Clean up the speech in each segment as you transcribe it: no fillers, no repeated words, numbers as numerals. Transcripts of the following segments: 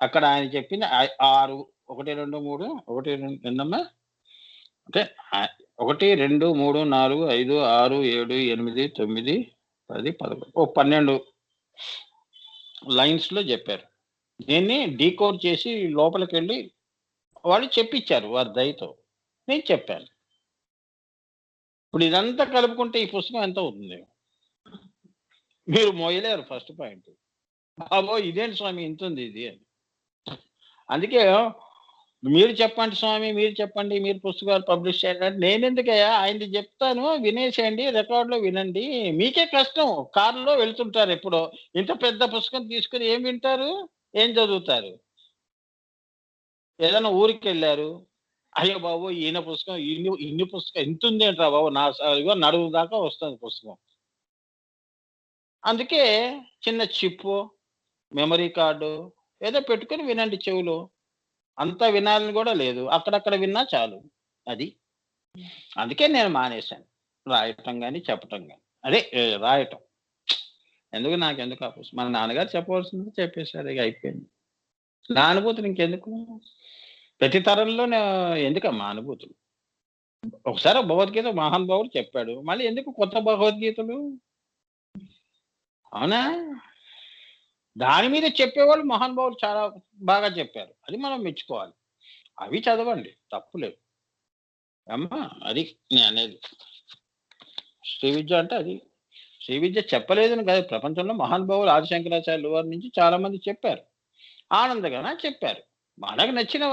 అక్కడ ఆయన చెప్పింది 6 1, 2, 3 1, 2 ఎన్నమ్మా? అంటే 1, 2, 3, 4, 5, 6, 7, 8, 9, 10, 11 ఓ 12 లైన్స్‌లో చెప్పారు. దీన్ని డీకోడ్ చేసి లోపలికెళ్ళి వాళ్ళు చెప్పించారు వారి దయతో. నేను చెప్పాను. ఇప్పుడు ఇదంతా కలుపుకుంటే ఈ పుస్తకం ఎంత అవుతుంది? మీరు మోయలేరు ఫస్ట్ పాయింట్. బాబోయ్! ఇదేంటి స్వామి ఇంతుంది ఇది అని. అందుకే మీరు చెప్పండి స్వామి, మీరు చెప్పండి, మీరు పుస్తకాలు పబ్లిష్ చేయండి అంటే నేనెందుకయ్యా ఆయనది చెప్తాను వినేసేయండి, రికార్డ్‌లో వినండి. మీకే కష్టం. కారులో వెళ్తుంటారు ఎప్పుడో. ఇంత పెద్ద పుస్తకం తీసుకొని ఏం వింటారు? ఏం చదువుతారు? ఏదైనా ఊరికెళ్లారు. అయ్య బాబోయ్! ఈయన పుస్తకం ఇన్ని పుస్తకం ఇంతుందేంట్రా బాబు! ఇగో నడుము దాకా వస్తది పుస్తకం. అందుకే చిన్న చిప్పో, మెమరీ కార్డో ఏదో పెట్టుకొని వినండి చెవులో. అంతా వినాలని గూడా లేదు. అక్కడక్కడ విన్నా చాలు. అది. అందుకే నేను మానేశాను. రాయటం గాని, చెప్పటం గాని. అదే రాయటం. నాకెందుకు ఆ పుస్తకం. మన నాన్నగారు చెప్పవలసింది చెప్పేసారు ఇగ అయిపోయింది. నా అనుభూతులు ఇంకెందుకు? ప్రతి తరంలోనే ఎందుకమ్మా అనుభూతులు? ఒకసారి భగవద్గీత మహానుభావుడు చెప్పాడు. మళ్ళీ ఎందుకు కొత్త భగవద్గీతలు? అవునా? దాని మీద చెప్పేవాళ్ళు మహానుభావులు చాలా బాగా చెప్పారు. అది మనం మెచ్చుకోవాలి. అవి చదవండి తప్పులేదు. అమ్మా! అది నేననేది. శ్రీ విద్య అంటే అది. శ్రీ విద్య చెప్పలేదని కాదు. ప్రపంచంలో మహానుభావులు ఆది శంకరాచార్యుల వారి నుంచి చాలా మంది చెప్పారు. ఆనందఘన చెప్పారు. మనకు నచ్చిన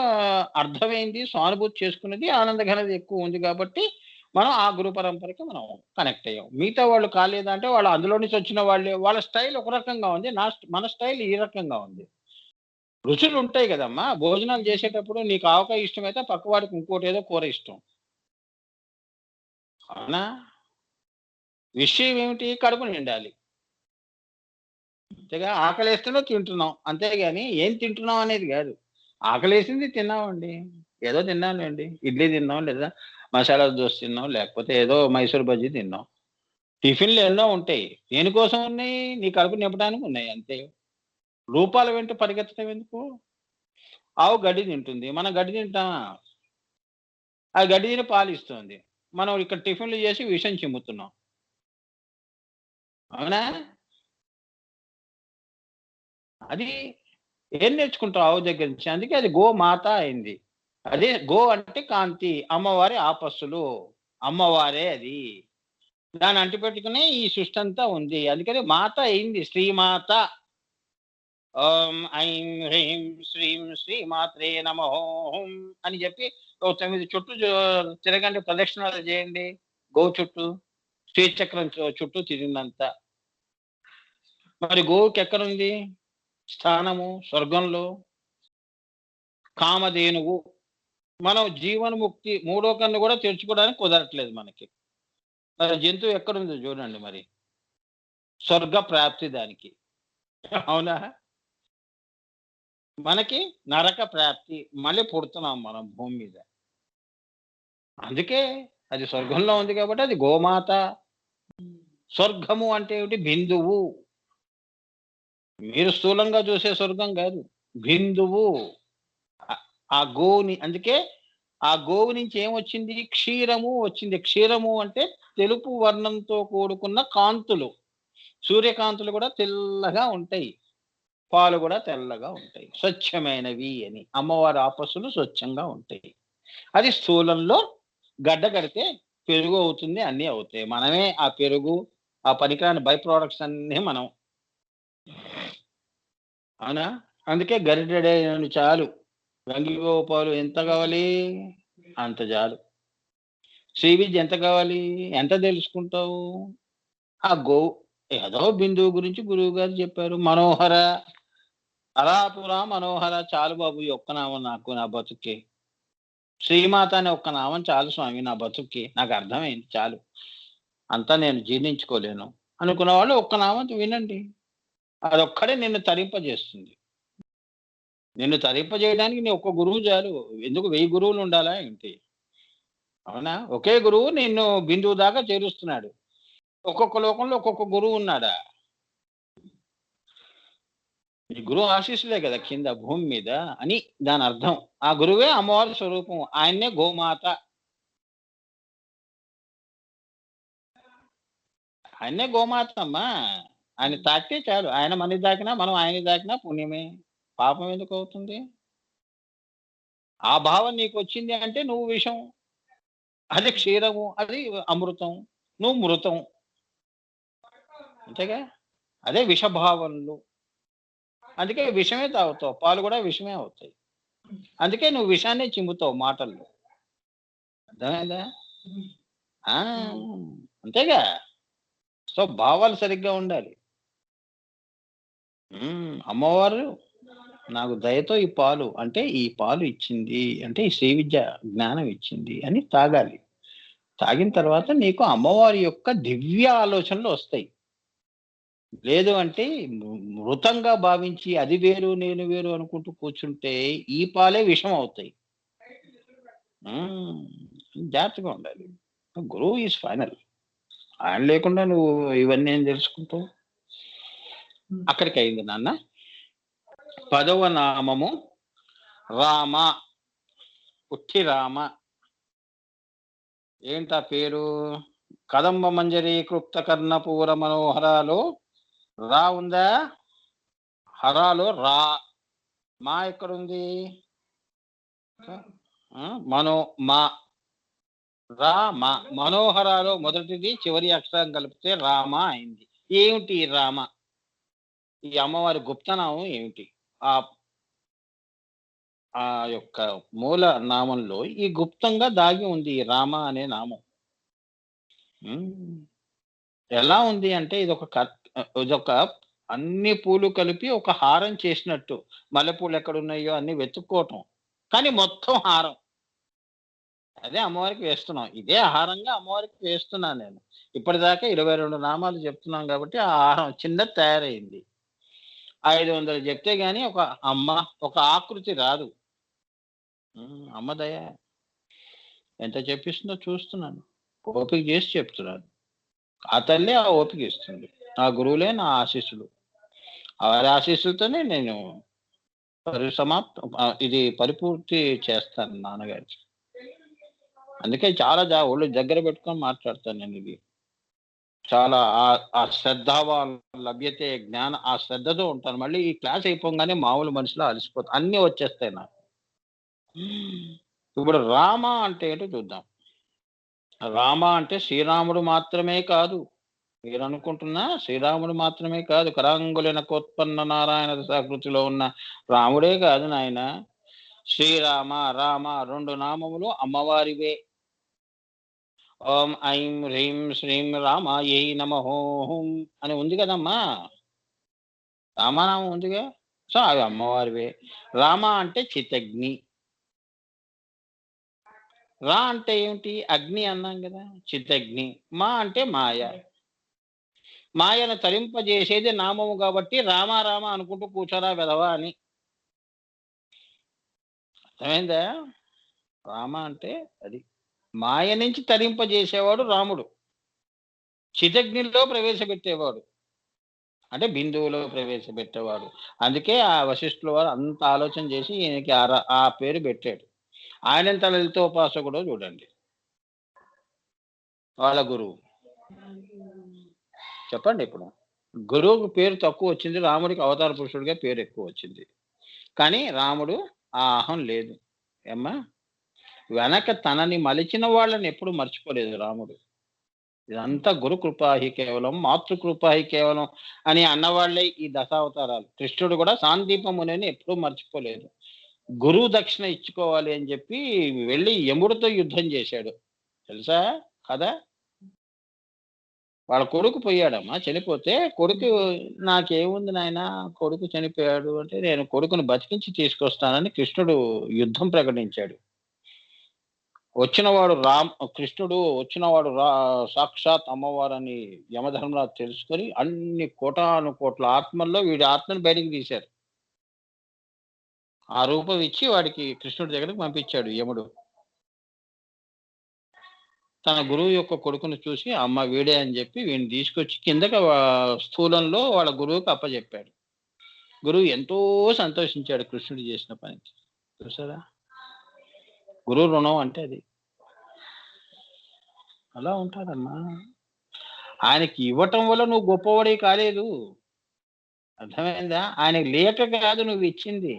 అర్థమైంది, సానుభూతి చేసుకున్నది ఆనందఘనది ఎక్కువ ఉంది కాబట్టి, మనం ఆ గురు పరంపరకి మనం కనెక్ట్ అయ్యాం. మిగతా వాళ్ళు కాలేదా అంటే వాళ్ళు అందులో నుంచి వచ్చిన వాళ్ళే. వాళ్ళ స్టైల్ ఒక రకంగా ఉంది. మన స్టైల్ ఈ రకంగా ఉంది. రుచులుంటాయి గదమ్మా! భోజనాలు చేసేటప్పుడు నీకు ఆవకాయ ఇష్టమైతే పక్కవాడికి ఇంకోటేదో కూర ఇష్టం. అవునా? విషయం ఏమిటి? కడుపు నిండాలి. అంతేగా ఆకలేస్తేనే తింటున్నాం. అంతేగాని ఏం తింటున్నాం అనేది గాదు. ఆకలేసింది తిన్నామండి. ఏదో తిన్నానులెండి. ఇడ్లీ తిన్నాం, లేదా మసాలా దోస తిన్నాం, లేకపోతే ఏదో మైసూర్ బజ్జీ తిన్నాం. టిఫిన్‌లు ఎన్నో ఉంటాయి. దేనికోసం ఉన్నాయి? నీ కడుపు నింపడానికి ఉన్నాయి అంతే. రూపాల వెంట పరిగెత్తడం ఎందుకు? ఆవు గడ్డి తింటుంది. మనం గడ్డి తింటామా? ఆ గడ్డి తిని పాలిస్తుంది. మనం ఇక్కడ టిఫిన్‌లు చేసి విషం చిమ్ముతున్నాం. అవునా? అది ఏం నేర్చుకుంటావు ఆవు దగ్గర నుంచి? అందుకే అది గోమాత అయింది. అదే గో అంటే కాంతి. అమ్మవారి ఆపస్సులు. అమ్మవారే అది. దాన్ని అంటిపెట్టుకునే ఈ సృష్టంతా ఉంది. అందుకని మాత అయింది. శ్రీమాత. ఓం ఐం హ్రీం శ్రీం శ్రీమాత్రే నమః అని చెప్పి ఓ 9 చుట్టూ తిరగండి. ప్రదక్షిణాలు చేయండి. గోవు చుట్టూ. శ్రీచక్రం చుట్టూ తిరిగినంత. మరి గోవుకెక్కడుంది స్థానము? స్వర్గంలో. కామధేనువు. మనం జీవన్ముక్తి మూడో కన్ను కూడా తెరుచుకోవడానికి కుదరట్లేదు మనకి. మరి జంతువు ఎక్కడుందో చూడండి మరి. స్వర్గ ప్రాప్తి దానికి. అవునా? మనకి నరక ప్రాప్తి. మళ్ళీ పుడుతున్నాం మనం భూమి మీద. అందుకే అది స్వర్గంలో ఉంది కాబట్టి అది గోమాత. స్వర్గము అంటే ఏమిటి? బిందువు. మీరు స్థూలంగా చూసే స్వర్గం కాదు. బిందువు. ఆ ఆ గోవుని అందుకే ఆ గోవు నుంచి ఏమొచ్చింది? క్షీరము వచ్చింది. క్షీరము అంటే తెలుపు వర్ణంతో కూడుకున్న కాంతులు. సూర్యకాంతులు కూడా తెల్లగా ఉంటాయి. పాలు కూడా తెల్లగా ఉంటాయి. స్వచ్ఛమైనవి అని. అమ్మవారి ఆపస్సులు స్వచ్ఛంగా ఉంటాయి. అది స్థూలంలో గడ్డ కడితే పెరుగు అవుతుంది. అన్నీ అవుతాయి. మనమే ఆ పెరుగు, ఆ పనికిరాని బై ప్రొడక్ట్స్ అన్నీ మనం. అవునా? అందుకే గరిటెడైనను చాలు. గంగిగోవు పాలు ఎంత కావాలి? అంత చాలు. శ్రీ విద్య ఎంత కావాలి? ఎంత తెలుసుకుంటావు? ఆ గోవు ఏదో బిందువు గురించి గురువుగారు చెప్పారు. మనోహర, అలాపుర మనోహర చాలు బాబు ఈ ఒక్క నామం నాకు నా బతుక్కి. శ్రీమాత అనే ఒక్క నామం చాలు స్వామి నా బతుక్కి. నాకు అర్థమైంది చాలు. అంతా నేను జీర్ణించుకోలేను. అనుకున్న వాళ్ళు ఒక్క నామం వినండి. అదొక్కడే నిన్ను తరింపజేస్తుంది. నిన్ను తరింపజేయడానికి నీ ఒక్క గురువు చాలు. ఎందుకు 1000 గురువులు ఉండాలా ఏంటి? అవునా? ఒకే గురువు నిన్ను బిందువు దాకా చేరుస్తున్నాడు. ఒక్కొక్క లోకంలో ఒక్కొక్క గురువు ఉన్నాడా? ఈ గురువు ఆశీస్సులే కదా కింద భూమి మీద అని దాని అర్థం. ఆ గురువే అమ్మవారి స్వరూపం. ఆయన్నే గోమాత. ఆయన్నే గోమాత అమ్మా. ఆయన తాకితే చాలు. ఆయన మనని తాకినా, మనం ఆయన్ని తాకినా పుణ్యమే. పాపం ఎందుకు అవుతుంది? ఆ భావం నీకొచ్చింది అంటే నువ్వు విషం. అది క్షీరము, అది అమృతం. నువ్వు మృతం. అంతేగా? అదే విషభావనలు. అందుకే విషమే తాగుతావు. పాలు కూడా విషమే అవుతాయి. అందుకే నువ్వు విషాన్నే చిమ్ముతావు మాటల్లో. అర్థమైందా? ఆ! అంతేగా. సో, భావాలు సరిగ్గా ఉండాలి. అమ్మవారు నాకు దయతో ఈ పాలు అంటే ఈ పాలు ఇచ్చింది. అంటే ఈ శ్రీ విద్య జ్ఞానం ఇచ్చింది అని తాగాలి. తాగిన తర్వాత నీకు అమ్మవారి యొక్క దివ్య ఆలోచనలు వస్తాయి. లేదు అంటే మృతంగా భావించి అది వేరు, నేను వేరు అనుకుంటూ కూర్చుంటే ఈ పాలే విషం అవుతాయి. హ్మ్. జాగ్రత్తగా ఉండాలి. గురువు ఈజ్ ఫైనల్. ఆయన లేకుండా నువ్వు ఇవన్నీ ఏం తెలుసుకుంటావు? అక్కడికయింది నాన్న. 10వ నామము రామ. ఉట్టి రామ. ఏంటా పేరు? కదంబ మంజరి క్లుప్త కర్ణపూర మనోహరాలో రా ఉందా? హరాలో రా. మా ఎక్కడుంది? మనో మా రామ. మనోహరాలో మొదటిది చివరి అక్షరం కలిపితే రామ అయింది. ఏమిటి రామ? ఈ అమ్మవారి గుప్తనామం ఏమిటి? ఆ ఆ యొక్క మూల నామంలో ఈ గుప్తంగా దాగి ఉంది ఈ రామ అనే నామం. హ్మ్. ఎలా ఉంది అంటే ఇదొక అన్ని పూలు కలిపి ఒక హారం చేసినట్టు. మల్లెపూలు ఎక్కడున్నాయో అన్నీ వెతుక్కోవటం. కానీ మొత్తం హారం. అదే అమ్మవారికి వేస్తున్నాం. ఇదే ఆహారంగా అమ్మవారికి వేస్తున్నాను నేను. ఇప్పటిదాకా 22 నామాలు చెప్తున్నాం కాబట్టి ఆ ఆహారం చిన్నది తయారయింది. 500 చెప్తే గాని ఒక ఆకృతి రాదు. అమ్మ దయ. ఎంత చెప్పిస్తుందో చూస్తున్నాను. ఓపిక చేసి చెప్తున్నాను. ఆ తల్లే ఆ ఓపిక ఇస్తుంది. ఆ గురువులే నా ఆశీస్సులు. వారి ఆశీస్సులతోనే నేను ఇది పరిపూర్తి చేస్తాను నాన్నగారికి. అందుకే చాలా ఒళ్ళు దగ్గర పెట్టుకొని మాట్లాడతాను నేను ఇది. చాలా ఆ శ్రద్ధావాన్ లభ్యతే ఆ శ్రద్ధతో ఉంటాను. మళ్ళీ ఈ క్లాస్ అయిపోగానే మామూలు మనిషిలా అలసిపోతా. అన్నీ వచ్చేస్తాయి నాకు. ఇప్పుడు రామ అంటే ఏంటో చూద్దాం. రామ అంటే శ్రీరాముడు మాత్రమే కాదు. మీరనుకుంటున్న శ్రీరాముడు మాత్రమే కాదు. కరాంగులినకోత్పన్న నారాయణ సకృతిలో ఉన్న రాముడే కాదు నాయన. శ్రీరామ, రామ 2 నామములు అమ్మవారివే. ఓం ఐం హ్రీం శ్రీం రామాయై నమః అని ఉంది కదమ్మా! రామనామం ఉందిగా. సో, అవి అమ్మవారివే. రామ అంటే చిత్తగ్ని. రా అంటే ఏమిటి? అగ్ని అన్నాం గదా! చిత్తగ్ని. మా అంటే మాయ. మాయను తరింపజేసేది నామము కాబట్టి రామ రామ అనుకుంటూ కూర్చోరా వెధవా అని. అర్థమైందా? రామ అంటే అది. మాయ నుంచి తరింపజేసేవాడు రాముడు. చితగ్నిలో ప్రవేశపెట్టేవాడు. అంటే బిందువులో ప్రవేశపెట్టేవాడు. అందుకే ఆ వశిష్ఠుల వారు అంత ఆలోచన చేసి ఈయనకి ఆ పేరు పెట్టాడు. ఆయనెంత లలితోపాసకుడో చూడండి. వాళ్ళ గురువు. చెప్పండి ఇప్పుడు. గురువుకి పేరు తక్కువొచ్చింది. రాముడికి అవతార పురుషుడిగా పేరు ఎక్కువొచ్చింది. కానీ రాముడు ఆ అహం లేదు. ఏమ్మా? వెనక తనని మలిచిన వాళ్ళని ఎప్పుడు మర్చిపోలేదు రాముడు. ఇదంతా గురు కృపాహి కేవలం, మాతృకృపాహి కేవలం అని అన్నవాళ్లే ఈ దశావతారాలు. కృష్ణుడు కూడా సాందీపమునిని ఎప్పుడూ మర్చిపోలేదు. గురువు దక్షిణ ఇచ్చుకోవాలి అని చెప్పి వెళ్ళి యముడితో యుద్ధం చేశాడు. తెలుసా కదా? వాళ్ళ కొడుకు పోయాడమ్మా. చనిపోతే కొడుకు నాకేముంది నాయనా కొడుకు చనిపోయాడు అంటే, నేను కొడుకుని బతికించి తీసుకొస్తానని కృష్ణుడు యుద్ధం ప్రకటించాడు. కృష్ణుడు వచ్చినవాడు సాక్షాత్ అమ్మవారని యమధర్మరాజు తెలుసుకొని అన్ని కోటాను కోట్ల ఆత్మల్లో వీడి ఆత్మని బయటికి తీశారు. ఆ రూపం ఇచ్చి వాడికి కృష్ణుడి దగ్గరికి పంపించాడు యముడు. తన గురువు యొక్క కొడుకును చూసి అమ్మ వీడే అని చెప్పి వీడిని తీసుకొచ్చి కిందకి స్థూలంలో వాళ్ళ గురువుకి అప్పజెప్పాడు. గురువు ఎంతో సంతోషించాడు కృష్ణుడు చేసిన పనికి. చూసారా? గురువు రుణం అంటే అది. అలా ఉంటారమ్మా. ఆయనకి ఇవ్వటం వల్ల నువ్వు గొప్పవాడే కాలేదు. అర్థమైందా? ఆయనకి లేక కాదు నువ్వు ఇచ్చింది.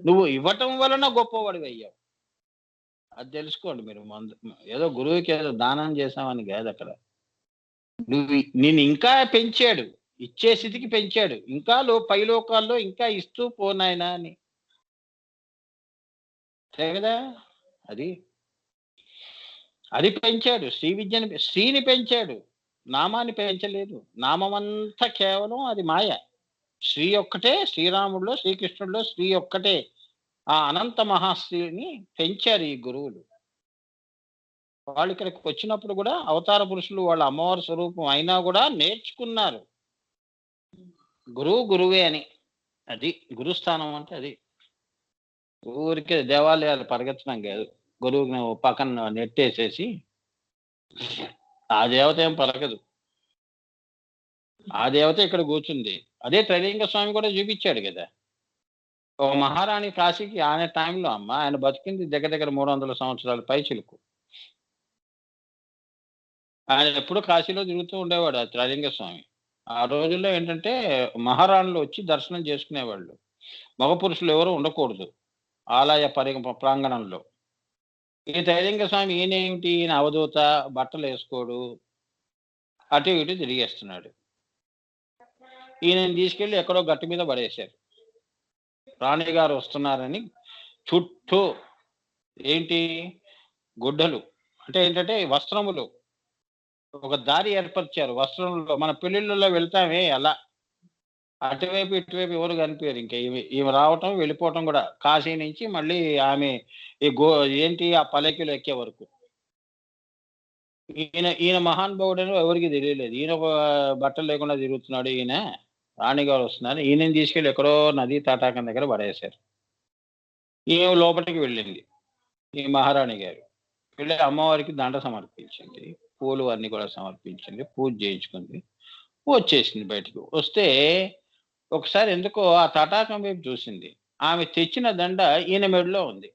నువ్వు ఇవ్వటం వలన గొప్పవాడివి అయ్యావు. అది తెలుసుకోండి మీరు. ఏదో గురువుకి ఏదో దానం చేసామని కాదు అక్కడ. నిన్ను ఇంకా పెంచాడు, ఇచ్చే స్థితికి పెంచాడు. ఇంకా పై లోకాల్లో ఇంకా ఇస్తూ పోనాయనా అని. కదా? అది అది పెంచాడు. శ్రీని పెంచాడు, నామాన్ని పెంచలేదు. నామమంతా కేవలం అది మాయ. శ్రీ ఒక్కటే, శ్రీరాముడిలో శ్రీకృష్ణుడిలో శ్రీ ఒక్కటే. ఆ అనంత మహాశ్రీని పెంచారు ఈ గురువులు. వాళ్ళు ఇక్కడికి వచ్చినప్పుడు కూడా అవతార పురుషులు వాళ్ళ అమ్మవారి స్వరూపం అయినా కూడా నేర్చుకున్నారు గురువే అని. అది గురుస్థానం అంటే. అది ఊరికే దేవాలయాలు పరిగెత్తడం కాదు. గురువుని పక్కన నెట్టేసేసి ఆ దేవత ఏం పలకదు. ఆ దేవత ఇక్కడ కూర్చుంది. అదే త్రైలింగ స్వామి కూడా చూపించాడు కదా. ఒక మహారాణి కాశీకి ఆయన టైంలో అమ్మ ఆయన బతికింది దగ్గర దగ్గర 300 సంవత్సరాల పైచిలుకు. ఆయన ఎప్పుడు కాశీలో తిరుగుతూ ఉండేవాడు ఆ త్రైలింగ స్వామి. ఆ రోజుల్లో ఏంటంటే మహారాణులు వచ్చి దర్శనం చేసుకునేవాళ్ళు. మగ పురుషులు ఎవరు ఉండకూడదు ఆలయ ప్రాంగణంలో. ఈ త్రైలింగ స్వామి ఈయనేమిటి, ఈయన అవధూత, బట్టలు వేసుకోడు, అటు ఇటు తిరిగేస్తున్నాడు. ఈయనని తీసుకెళ్లి ఎక్కడో గట్టు మీద పడేశారు. రాణిగారు వస్తున్నారని చుట్టూ ఏంటి గుడ్డలు, అంటే ఏంటంటే వస్త్రములు, ఒక దారి ఏర్పరిచారు వస్త్రంలో. మన పెళ్లిళ్ళలో వెళ్తామే అలా అటువైపు ఇటువైపు ఎవరు కనిపించారు. ఇంకా ఈమె రావటం వెళ్ళిపోవటం కూడా కాశీ నుంచి మళ్ళీ ఆమె ఏంటి ఆ పల్లకిలో ఎక్కే వరకు. ఈయన మహానుభావుడని ఎవరికి తెలియలేదు. ఈయన బట్టలు లేకుండా తిరుగుతున్నాడు, ఈయన రాణిగారు వస్తున్నారు, ఈయనని తీసుకెళ్ళి ఎక్కడో నదీ తటాకం దగ్గర పడేశారు. ఈమె లోపలికి వెళ్ళింది ఈ మహారాణి గారు. వెళ్ళి అమ్మవారికి దండ సమర్పించింది, పూలు అన్ని కూడా సమర్పించింది, పూజ చేయించుకుంది, వచ్చేసింది. బయటకు వస్తే ఒకసారి ఎందుకో ఆ తటాకం వైపు చూసింది. ఆమె తెచ్చిన దండ ఈయన మెడలో ఉంది.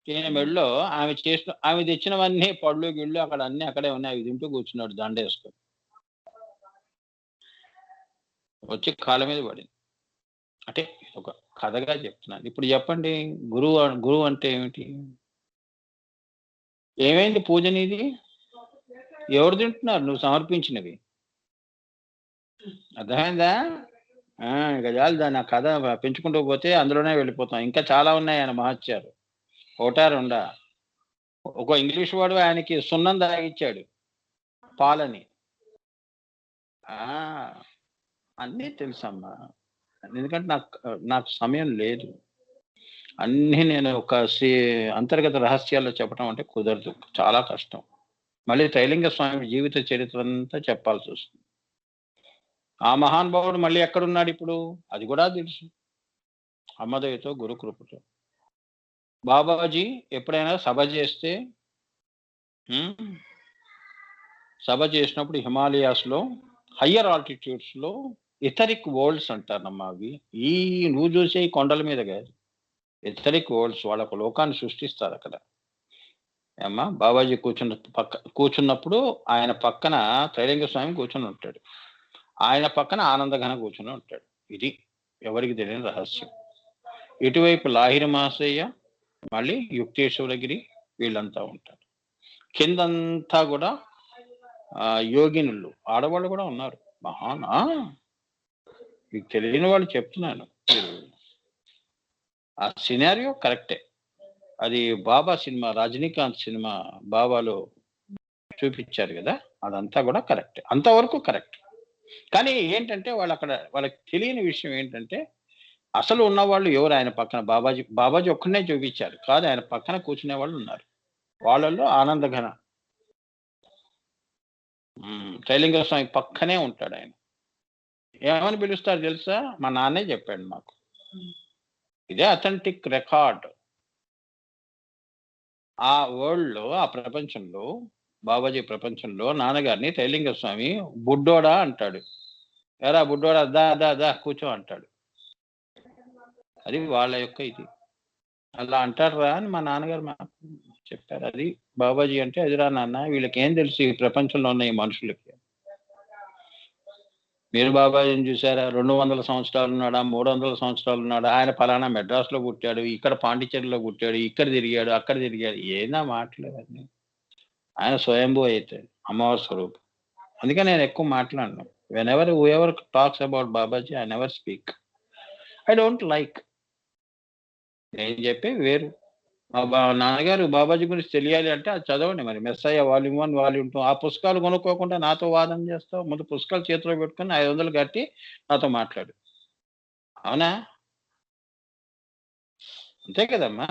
ఈయన మెడలో ఆమె తెచ్చినవన్నీ పళ్ళు గిళ్ళు అక్కడ అన్ని అక్కడే ఉన్నాయి. అవి తింటూ కూర్చున్నాడు దండ వేసుకొని. వచ్చి కాళ్ళ మీద పడింది. అంటే ఒక కథగా చెప్తున్నాను. ఇప్పుడు చెప్పండి, గురువు అంటే ఏమిటి? ఏమైంది పూజ నీది? ఎవరు తింటున్నారు నువ్వు సమర్పించినవి? అర్థమైందా? ఇక చాలు. దాన్ని ఆ కథ పెంచుకుంటూ పోతే అందులోనే వెళ్ళిపోతాం. ఇంకా చాలా ఉన్నాయి ఆయన మహత్యాలు. ఒకటా రెండా? ఒక ఇంగ్లీష్ వాడు ఆయనకి సున్నం తాగిచ్చాడు, పాలని. అన్నీ తెలుసమ్మా. ఎందుకంటే నాకు సమయం లేదు. అన్నీ నేను ఒక అంతర్గత రహస్యాల్లో చెప్పడం అంటే కుదరదు, చాలా కష్టం. మళ్ళీ త్రైలింగ స్వామి జీవిత చరిత్ర అంతా చెప్పాల్సి వస్తుంది. ఆ మహానుభావుడు మళ్ళీ ఎక్కడున్నాడు ఇప్పుడు? అది కూడా తెలుసు. అమ్మదయ్యతో, గురుకృపతో. బాబాజీ ఎప్పుడైనా సభ చేసినప్పుడు హిమాలయాస్లో హయ్యర్ ఆల్టిట్యూడ్స్లో ఎథరిక్ వరల్డ్స్ అంటారమ్మా అవి. నువ్వు చూసే ఈ కొండల మీద కాదు, ఎథరిక్ వరల్డ్స్. వాళ్ళ ఒక లోకాన్ని సృష్టిస్తారు అక్కడ. ఏమ్మా, బాబాజీ కూర్చున్నప్పుడు ఆయన పక్కన త్రైలింగ స్వామి కూర్చొని ఉంటాడు, ఆయన పక్కన ఆనందఘన కూర్చొని ఉంటాడు. ఇది ఎవరికి తెలియని రహస్యం. ఇటువైపు లాహిరి మహాశయ్య, మళ్ళీ యుక్తేశ్వరగిరి, వీళ్ళంతా ఉంటారు. కిందంతా కూడా యోగినులు, ఆడవాళ్ళు కూడా ఉన్నారు. మీకు తెలియని వాళ్ళు చెప్తున్నాను. ఆ సినారియో కరెక్టే. అది బాబా సినిమా, రజనీకాంత్ సినిమా బాబాలో చూపించారు కదా, అదంతా కూడా కరెక్ట్, అంతవరకు కరెక్ట్. కానీ ఏంటంటే వాళ్ళకి తెలియని విషయం ఏంటంటే అసలు ఉన్నవాళ్ళు ఎవరు ఆయన పక్కన. బాబాజీ ఒక్కనే చూపించారు కాదు, ఆయన పక్కన కూర్చునే వాళ్ళు ఉన్నారు. వాళ్ళల్లో ఆనందఘన త్రైలింగ స్వామి పక్కనే ఉంటాడు. ఆయన ఏమని పిలుస్తారు తెలుసా? మా నాన్నే చెప్పాడు మాకు. ఇదే అథెంటిక్ రికార్డ్. ఆ వరల్డ్లో, ఆ ప్రపంచంలో, బాబాజీ ప్రపంచంలో నాన్నగారిని త్రైలింగ స్వామి బుడ్డోడా అంటాడు. ఎరా బుడ్డోడా దా దా దా కూర్చో అంటాడు. అది వాళ్ళ యొక్క ఇది. అలా అంటారురా అని మా నాన్నగారు మాకు చెప్పారు. అది బాబాజీ అంటే అదిరా నాన్న, వీళ్ళకేం తెలుసు ఈ ప్రపంచంలో ఉన్న ఈ మనుషులకి. మీరు బాబాజీని చూసారా? 200 సంవత్సరాలు ఉన్నాడా? 300 సంవత్సరాలు ఉన్నాడా? ఆయన పలానా మెడ్రాస్‌లో పుట్టాడు, ఇక్కడ పాండిచ్చేరిలో పుట్టాడు, ఇక్కడ తిరిగాడు, అక్కడ తిరిగాడు. ఏందా మాటలు అవన్నీ? ఆయన స్వయంభూ అయితే అమ్మవారి స్వరూపం. అందుకే నేను ఎక్కువ మాట్లాడను. Whenever whoever talks about Babaji I never speak. I don't like. నేను చెప్పేవి వేరు. మా నాన్నగారు బాబాజీ గురించి తెలియాలి అంటే అది చదవండి మరి. 'మెస్సయ్య వాల్యూమ్ 1, వాల్యూమ్ 2' ఆ పుస్తకాలు కొనుక్కోకుండా నాతో వాదన చేస్తావు. ముందు పుస్తకాలు చేతిలో పెట్టుకొని 500 కట్టి నాతో మాట్లాడు. అవునా? అంతే కదమ్మా!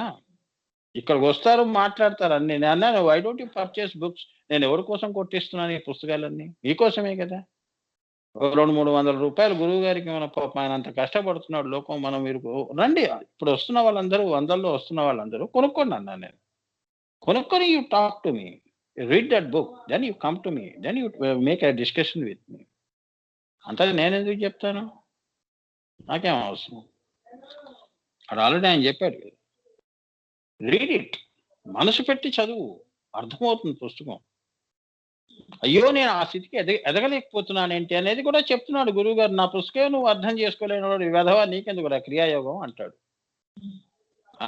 ఇక్కడికొస్తారు మాట్లాడతారు అన్నీ. నేనన్నాను why don't you purchase books? నేను ఎవరి కోసం కొట్టిస్తున్నాను ఈ పుస్తకాలన్నీ? మీకోసమే కదా! ఓ 200, 300 గురువు గారికి మన పాపం ఆయన అంత కష్టపడుతున్నాడు లోకం. మనం మీరు రండి. ఇప్పుడు వస్తున్న వాళ్ళందరూ, వందల్లో వస్తున్న వాళ్ళందరూ కొనుక్కోండి అన్నాను నేను. కొనుక్కొని you talk to me. Read that book. Then you come to me. Then you make a discussion with me. అంతా నేనెందుకు చెప్తాను? నాకేం అవసరం? ఆడు ఆల్రెడీ ఆయన చెప్పాడు కదా! Read it. మనసు పెట్టి చదువు. అర్థమవుతుంది పుస్తకం. అయ్యో! నేను ఆ స్థితికి ఎదగలేకపోతున్నానేంటి అనేది కూడా చెప్తున్నాడు గురువుగారు. నా పుస్తకం నువ్వు అర్థం చేసుకోలేనోడు వెధవ నీకెందుకురా క్రియాయోగం అంటాడు.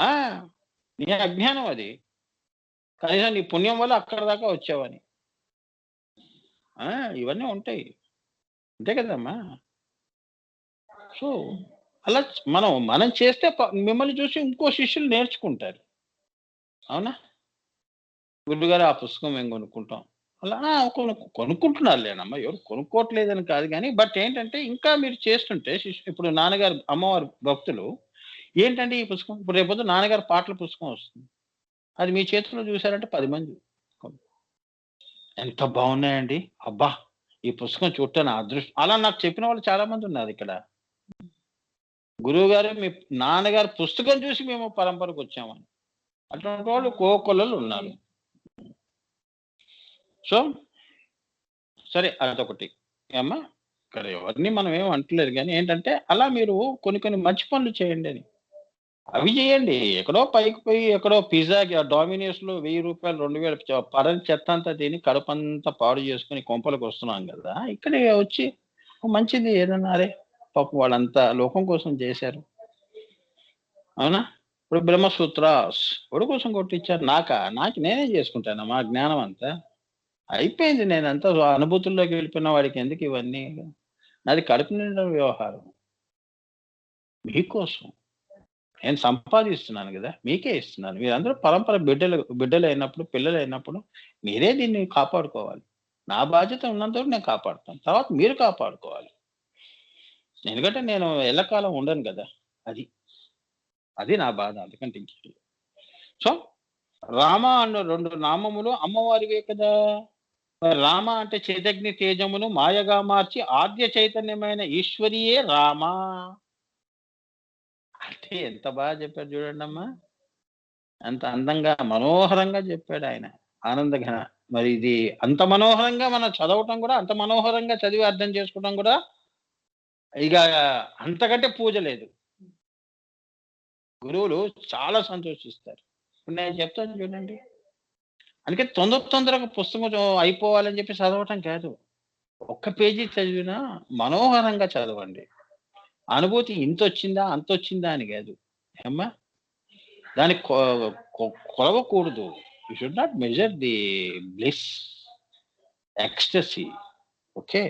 ఆ! నీ అజ్ఞానం అది. కనీసం నీ పుణ్యం వల్ల అక్కడి దాకా వచ్చావని. ఆ! ఇవన్నీ ఉంటాయి. అంతే కదమ్మా! సో, అలా మనం చేస్తే మిమ్మల్ని చూసి ఇంకో శిష్యులు నేర్చుకుంటారు. అవునా? గురువుగారు ఆ పుస్తకం మేము కొనుక్కుంటాం. అలా కొనుక్కుంటున్నారులేనమ్మా. ఎవరు కొనుక్కోవట్లేదని కాదు గానీ, బట్ ఏంటంటే ఇంకా మీరు చేస్తుంటే ఇప్పుడు నాన్నగారు అమ్మవారి భక్తులు ఏంటంటే ఈ పుస్తకం ఇప్పుడు రేపొద్దున నాన్నగారి పాటల పుస్తకం వస్తుంది. అది మీ చేతుల్లో చూసారంటే 10 మంది ఎంత బావున్నాయండి. అబ్బా! ఈ పుస్తకం చూడటం నా అలా నాకు చెప్పిన వాళ్ళు చాలా మందున్నారిక్కడ. గురువుగారు మీ నాన్నగారి పుస్తకం చూసి మేము పరంపరకొచ్చామని. అటువంటి వాళ్ళు కోకొల్లలున్నారు. సో, సరే అదొకటి. ఏమ్మా? ఇక్కడ ఎవరిని మనం ఏమి అంటలేదు గానీ ఏంటంటే, అలా మీరు కొన్ని కొన్ని మంచి పనులు చేయండని. అవి చేయండి. ఎక్కడో పైకి పోయి ఎక్కడో పిజ్జాకి డోమినోస్‌లో రూ. 1000, 2000 పడని చెత్తంతా తిని కడుపంతా పాడు చేసుకొని కొంపలకొస్తున్నాం గదా! ఇక్కడే వచ్చి మంచిది ఏదన్నా అరే! పాపం వాళ్ళంతా లోకం కోసం చేశారు. అవునా? ఇప్పుడు 'బ్రహ్మసూత్రాస్' ఎవడి కోసం కొట్టిచ్చారు? నాకా? నాకు నేనే చేసుకుంటానమ్మా జ్ఞానం అంతా. అయిపోయింది. నేనంతా అనుభూతుల్లోకి వెళ్ళిపోయిన వాడికి ఎందుకు ఇవన్నీ? నాది కడుపు నిండా వ్యవహారం. మీకోసం. నేను సంపాదిస్తున్నాను గదా! మీకే ఇస్తున్నాను. మీరందరూ పరంపర బిడ్డలైనప్పుడు, పిల్లలైనప్పుడు మీరే దీన్ని కాపాడుకోవాలి. నా బాధ్యత ఉన్నంత వరకు నేను కాపాడుతాను. తర్వాత మీరు కాపాడుకోవాలి. ఎందుకంటే నేను ఎల్లకాలం ఉండను గదా! అది. అది నా బాధ. అందుకంటే ఇంకేం లేదు. సో, రామ అన్న 2 నామములు అమ్మవారివే కదా! మరి రామ అంటే చైతన్య తేజమును మాయగా మార్చి ఆద్య చైతన్యమైన ఈశ్వరియే రామ. అంటే ఎంత బాగా చెప్పాడు చూడండమ్మా! అంత అందంగా, మనోహరంగా చెప్పాడాయన. ఆనందఘన. మరి ఇది అంత మనోహరంగా మనం చదవటం గూడా, అంత మనోహరంగా చదివి అర్థం చేసుకోవడం గూడా, ఇక అంతకంటే పూజ లేదు. గురువులు చాలా సంతోషిస్తారు. ఇప్పుడు నేను చెప్తాను చూడండి. అందుకే తొందరగా పుస్తకం అయిపోవాలని చెప్పి చదవటం కాదు. ఒక్క పేజీ చదివినా మనోహరంగా చదవండి. అనుభూతి ఇంతొచ్చిందా, అంతొచ్చిందా అని గాదు. ఏమ్మా? దాన్ని కొలవకూడదు. You should not measure the bliss, ecstasy. Okay.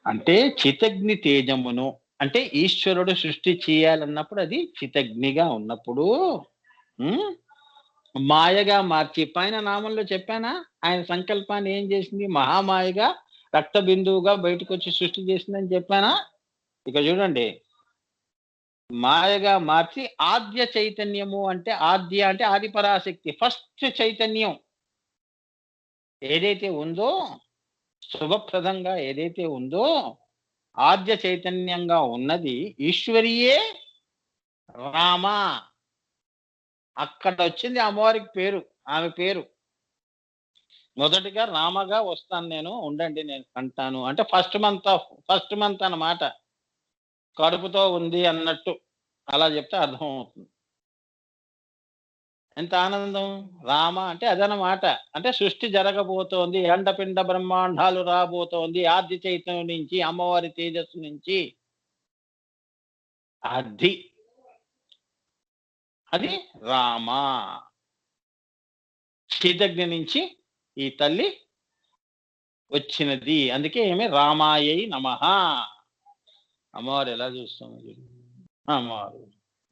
అంటే చితగ్ని తేజమును అంటే ఈశ్వరుడు సృష్టి చేయాలన్నప్పుడు అది చితగ్నిగా ఉన్నప్పుడు హ్మ్. మాయగా మార్చి పైన నామంలో చెప్పానా? ఆయన సంకల్పాన్ని ఏం చేసింది? మహామాయగా రక్త బిందువుగా బయటకొచ్చి సృష్టి చేసిందని చెప్పానా? ఇక చూడండి. మాయగా మార్చి ఆద్య చైతన్యము అంటే ఆద్య అంటే ఆది పరాశక్తి. ఫస్ట్ చైతన్యం ఏదైతే ఉందో, శుభప్రదంగా ఏదైతే ఉందో, ఆద్య చైతన్యంగా ఉన్నది ఈశ్వరియే రామ. అక్కడొచ్చింది అమ్మవారికి పేరు. ఆమె పేరు. మొదటిగా రామగా వస్తాను నేను, ఉండండి నేను కంటాను అంటే ఫస్ట్ మంత్ అన్నమాట. కడుపుతో ఉంది అన్నట్టు అలా చెప్తే అర్థం అవుతుంది. ఎంత ఆనందం! రామ అంటే అదనమాట. అంటే సృష్టి జరగబోతోంది. అండపిండ బ్రహ్మాండాలు రాబోతోంది. ఆది చైతన్యం నుంచి, అమ్మవారి తేజస్సు నుంచి. అది. అది రామ. క్షితజ్ఞ నుంచి ఈ తల్లి వచ్చినది. అందుకే ఈమె రామాయై నమః. అమ్మవారు ఎలా చూస్తుందో చూడు. అమ్మవారు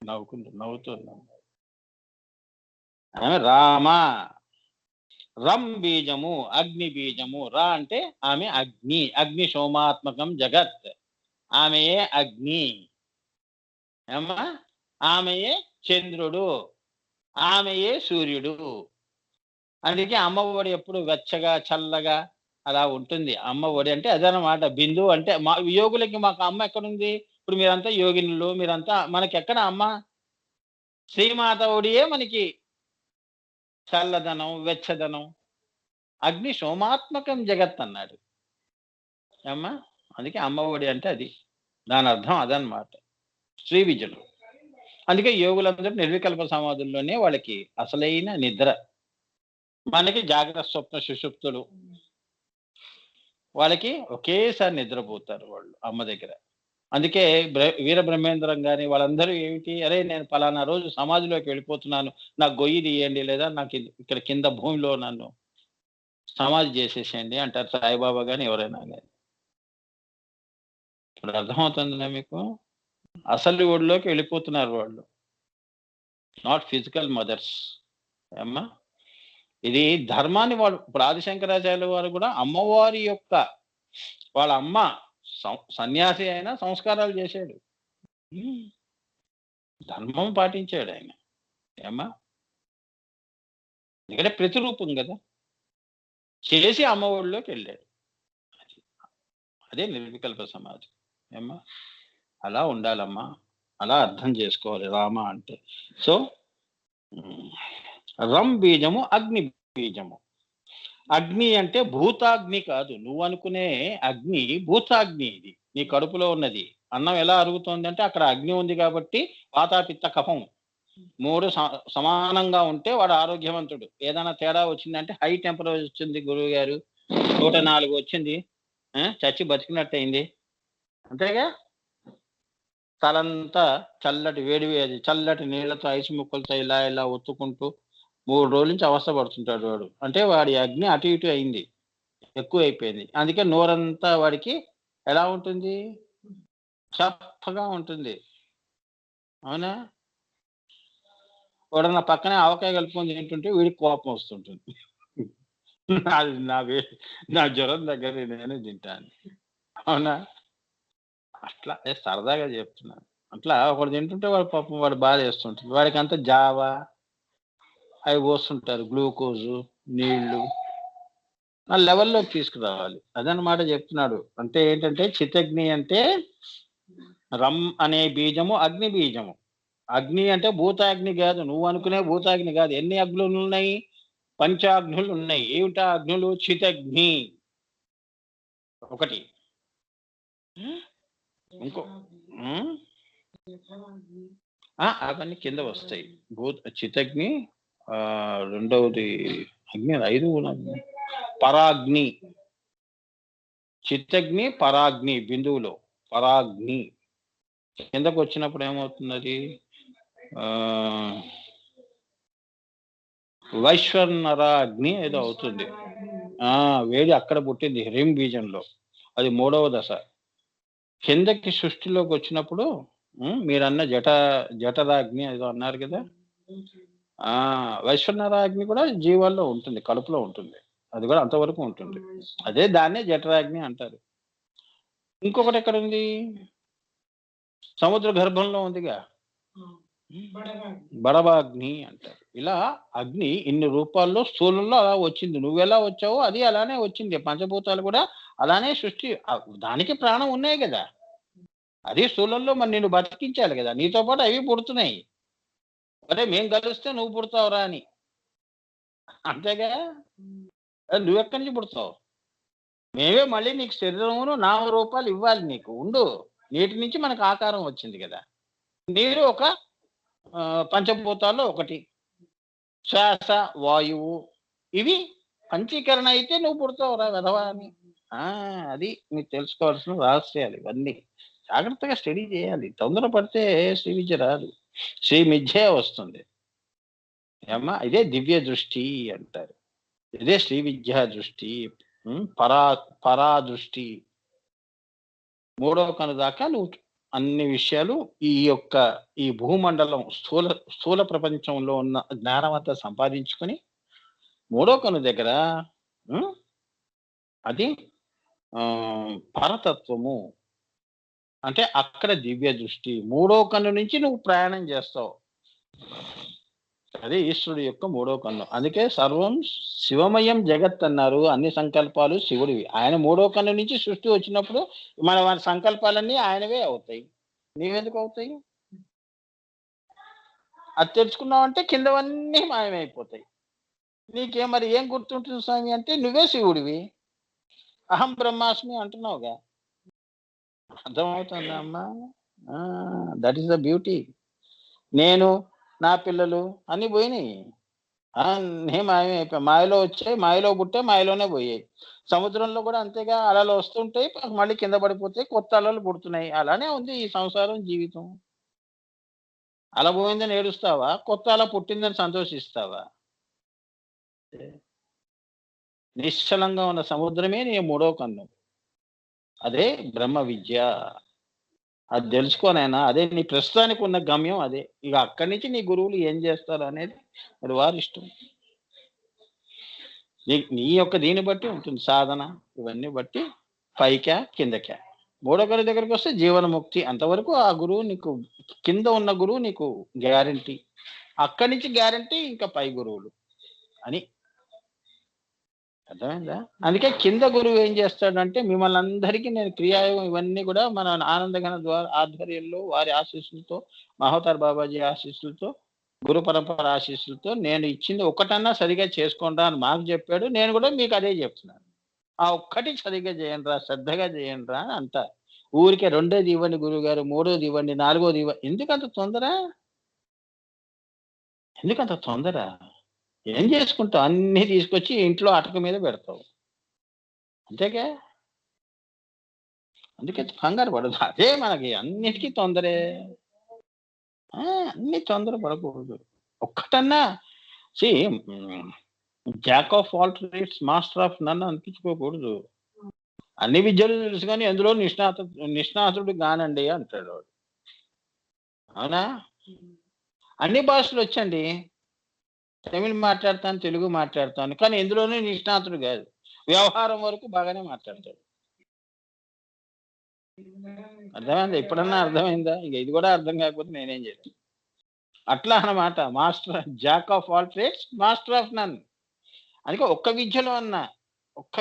నవ్వుతుంది. ఆమె రామ. రం బీజము, అగ్ని బీజము. రా అంటే ఆమె అగ్ని. అగ్ని సోమాత్మకం జగత్. ఆమెయే అగ్ని. ఏమ్మా? ఆమెయే చంద్రుడు. ఆమెయే సూర్యుడు. అందుకే అమ్మ ఒడి ఎప్పుడు వెచ్చగా, చల్లగా అలా ఉంటుంది. అమ్మ ఒడి అంటే అదనమాట. బిందువు అంటే మా యోగులకి మాకు అమ్మ ఎక్కడుంది? ఇప్పుడు మీరంతా యోగినులు, మీరంతా మనకెక్కడ అమ్మ? శ్రీమాత ఒడియే మనకి చల్లదనం, వెచ్చదనం. అగ్ని సోమాత్మకం జగత్ అన్నాడు. ఏమ్మా? అందుకే అమ్మ ఒడి అంటే అది. దాని అర్థం అదనమాట. శ్రీ విద్యలు. అందుకే యోగులందరూ నిర్వికల్ప సమాధుల్లోనే వాళ్ళకి అసలైన నిద్ర. మనకి జాగ్రత్త, స్వప్న, సుషుప్తులు. వాళ్ళకి ఒకేసారి నిద్రపోతారు వాళ్ళు అమ్మ దగ్గర. అందుకే వీరబ్రహ్మేంద్రం గాని వాళ్ళందరూ ఏమిటి, అరే నేను పలానా రోజు సమాధిలోకి వెళ్ళిపోతున్నాను. నాకు గొయ్యి తీయండి, లేదా నాకు ఇక్కడ కింద భూమిలో నన్ను సమాధి చేసేసేయండి అంటారు సాయిబాబా గాని ఎవరైనా గాని. ఇప్పుడు అర్థమవుతుందా మీకు? అసలు ఒడిలోకి వెళ్ళిపోతున్నారు వాళ్ళు. Not physical mothers. ఏమ్మా? ఇది ధర్మాన్ని వాళ్ళు ఇప్పుడు ఆదిశంకరాచార్యుల వారు కూడా అమ్మవారి యొక్క వాళ్ళ అమ్మ సన్యాసి అయినా సంస్కారాలు చేశాడు. ధర్మం పాటించాడు ఆయన. ఏమ్మా? ఎందుకంటే ప్రతిరూపం కదా, చేసి అమ్మ ఒడిలోకి వెళ్ళాడు. అదే నిర్వికల్ప సమాధి. ఏమ్మా? అలా ఉండాలమ్మా. అలా అర్థం చేసుకోవాలి రామ అంటే. సో రం బీజము, అగ్ని బీజము. అగ్ని అంటే భూతాగ్ని కాదు. నువ్వు అనుకునే అగ్ని భూతాగ్ని. ఇది నీ కడుపులో ఉన్నది. అన్నం ఎలా అరుగుతోంది అంటే అక్కడ అగ్ని ఉంది కాబట్టి వాతాపిత్త కఫం 3 సమానంగా ఉంటే వాడు ఆరోగ్యవంతుడు. ఏదైనా తేడా వచ్చిందంటే హై టెంపరేచర్ వచ్చింది గురువు గారు, 104 వచ్చింది, చచ్చి బతికినట్టయింది అంతేగా. తలంతా చల్లటి చల్లటి నీళ్లతో ఐసు ముక్కలతో ఇలా ఇలా ఒత్తుకుంటూ 3 రోజుల నుంచి అవస్థ పడుతుంటాడు వాడు. అంటే వాడి అగ్ని అటు ఇటు అయింది, ఎక్కువ అయిపోయింది. అందుకే నోరంతా వాడికి ఎలా ఉంటుంది? చప్పగా ఉంటుంది. అవునా? ఎవడన్నా పక్కనే ఆవకాయ కలుపుకొని తింటుంటే వీడికి కోపం వస్తుంటుంది. అది నా జ్వరం దగ్గర నేను తింటాను. అవునా? అట్లా సరదాగా చెప్తున్నాను. అట్లా ఒకడు తింటుంటే వాడు పాపం వాడు బాధ వేస్తుంటుంది. వాడికి అంతా జావా అవి పోస్తుంటారు, గ్లూకోజు, నీళ్లు. ఆ లెవెల్లోకి తీసుకురావాలి. అదనమాట చెప్తున్నాడు. అంటే ఏంటంటే చిత్తగ్ని అంటే రం అనే బీజము అగ్ని బీజము. అగ్ని అంటే భూతాగ్ని కాదు. నువ్వు అనుకునే భూతాగ్ని కాదు. ఎన్ని అగ్నులు ఉన్నాయి? పంచాగ్నులు ఉన్నాయి. ఏమిటా అగ్నులు? చితగ్ని ఒకటి. ఇంకో అవన్నీ కింద వస్తాయి. చితగ్ని, రెండవది అగ్ని 5 పరాగ్ని. చిత్తగ్ని, పరాగ్ని బిందువులో పరాగ్ని కిందకు వచ్చినప్పుడు ఏమవుతుంది? అది వైశ్వనర అగ్ని ఏదో అవుతుంది. వేడి అక్కడ పుట్టింది హ్రీం బీజంలో. అది 3వ దశ. కిందకి సృష్టిలోకి వచ్చినప్పుడు మీరన్న జఠరాగ్ని ఏదో అన్నారు కదా, వైశ్వనరాగ్ని కూడా జీవాల్లో ఉంటుంది, కడుపులో ఉంటుంది. అది కూడా అంతవరకు ఉంటుంది. అదే దాన్నే జఠరాగ్ని అంటారు. ఇంకొకటి ఎక్కడ ఉంది? సముద్ర గర్భంలో ఉందిగా, బడబాగ్ని అంటారు. ఇలా అగ్ని ఇన్ని రూపాల్లో స్థూలంలో అలా వచ్చింది. నువ్వెలా వచ్చావో అది అలానే వచ్చింది. పంచభూతాలు కూడా అలానే సృష్టి. దానికి ప్రాణం ఉన్నాయి కదా, అది స్థూలంలో మరి నిన్ను బతికించాలి కదా. నీతో పాటు అవి పుడుతున్నాయి. అరే మేం కలిస్తే నువ్వు పుడతావురా అని, అంతేగా. నువ్వెక్కడి నుంచి పుడతావు? మేమే మళ్ళీ నీకు శరీరమును నామరూపాలు ఇవ్వాలి నీకు. ఉండు. నీటి నుంచి మనకు ఆకారం వచ్చింది కదా! నీరు ఒక పంచభూతాల్లో ఒకటి. శ్వాస, వాయువు ఇవి పంచీకరణ అయితే నువ్వు పుడతావురా వెధవా అని. ఆ! అది నీకు తెలుసుకోవాల్సిన రహస్యాలు ఇవన్నీ. జాగ్రత్తగా స్టడీ చేయాలి. తొందర పడితే శ్రీ విద్య రాదు. శ్రీ మిథ్యే వస్తుంది. ఏమ్మా ఇదే దివ్య దృష్టి అంటారు. ఇదే శ్రీ విద్యా దృష్టి. పరా పరాదృష్టి. మూడవ కను దాకా నువ్వు అన్ని విషయాలు ఈ భూమండలం స్థూల ప్రపంచంలో ఉన్న జ్ఞానం అంతా సంపాదించుకొని మూడో కను దగ్గర అది పరతత్వము అంటే అక్కడ దివ్య దృష్టి. మూడో కన్ను నుంచి నువ్వు ప్రయాణం చేస్తావు. అదే ఈశ్వరుడు యొక్క మూడో కన్ను. అందుకే సర్వం శివమయం జగత్ అన్నారు. అన్ని సంకల్పాలు శివుడివి. ఆయన మూడో కన్ను నుంచి సృష్టి వచ్చినప్పుడు మన సంకల్పాలన్నీ ఆయనవే అవుతాయి. నీవెందుకు అవుతాయి? అది తెలుసుకున్నావంటే కిందవన్నీ మాయమైపోతాయి. నీకేం మరి ఏం గుర్తుంటుంది స్వామి అంటే నువ్వే శివుడివి. అహం బ్రహ్మాస్మి అంటున్నావుగా. అర్థమవుతుందా అమ్మా? That is the beauty. నేను నా పిల్లలు అన్ని పోయినాయి. అన్నీ మాయమైపోయాయి. మాయలో వచ్చాయి, మాయలో పుట్టాయి, మాయలోనే పోయాయి. సముద్రంలో కూడా అంతేగా, అలలు వస్తుంటాయి, మళ్ళీ కింద పడిపోతాయి, కొత్త అలలు పుడుతున్నాయి. అలానే ఉంది ఈ సంసారం, జీవితం. అల పోయిందని ఏడుస్తావా? కొత్త అల పుట్టిందని సంతోషిస్తావా? నిశ్చలంగా ఉన్న సముద్రమే నీ మూడో కన్ను. అదే బ్రహ్మ విద్య. అది తెలుసుకోనైనా అదే నీ ప్రస్తుతానికి ఉన్న గమ్యం అదే. ఇక అక్కడి నుంచి నీ గురువులు ఏం చేస్తారు అనేది మరి వారి ఇష్టం. నీ యొక్క దీన్ని బట్టి ఉంటుంది సాధన. ఇవన్నీ బట్టి పైకా కిందకా. మూడో కన్ను దగ్గరికి వస్తే జీవనముక్తి. అంతవరకు ఆ గురువు నీకు, కింద ఉన్న గురువు నీకు గ్యారంటీ. అక్కడి నుంచి గ్యారంటీ ఇంకా పై గురువులు అని. అర్థమైందా? అందుకే కింద గురువు ఏం చేస్తాడంటే మిమ్మల్ని అందరికీ నేను క్రియాయోగం ఇవన్నీ కూడా మన ఆనందగణ ద్వారా ఆధ్వర్యంలో వారి ఆశీస్సులతో, మహోతార్ బాబాజీ ఆశీస్సులతో, గురు పరంపర ఆశీస్సులతో నేను ఇచ్చింది ఒక్కటన్నా సరిగా చేసుకోండి అని మాకు చెప్పాడు. నేను కూడా మీకు అదే చెప్తున్నాను. ఆ ఒక్కటి సరిగ్గా చేయండి రా, శ్రద్ధగా చేయండి రా అని అంట. ఊరికే రెండోది ఇవ్వండి గురువు గారు, మూడోది ఇవ్వండి, నాలుగోది ఇవ్వండి. ఎందుకంత తొందర? ఎందుకంత తొందర? ఏం చేసుకుంటావు? అన్ని తీసుకొచ్చి ఇంట్లో అటక మీద పెడతావు. అంతేగా? అందుకే కంగారు పడదు. అదే మనకి అన్నిటికీ తొందరే. అన్ని తొందర పడకూడదు. ఒక్కటన్నా సి jack of all trades master of none అనిపించుకోకూడదు. అన్ని విద్యలు తెలుసు కానీ ఎందులో నిష్ణాతుడు కానండి అంటాడు వాడు. అవునా? అన్ని భాషలు వచ్చండి. తమిళ్ మాట్లాడతాను, తెలుగు మాట్లాడతాను, కానీ ఎందులోనూ నిష్ణాతుడు కాదు. వ్యవహారం వరకు బాగానే మాట్లాడతాడు. అర్థమైందా? ఇప్పుడన్నా అర్థమైందా? ఇక ఇది కూడా అర్థం కాకపోతే నేనేం చేయాలి? అట్లా అన్నమాట. Master jack of all trades master of none. అందుకే ఒక్క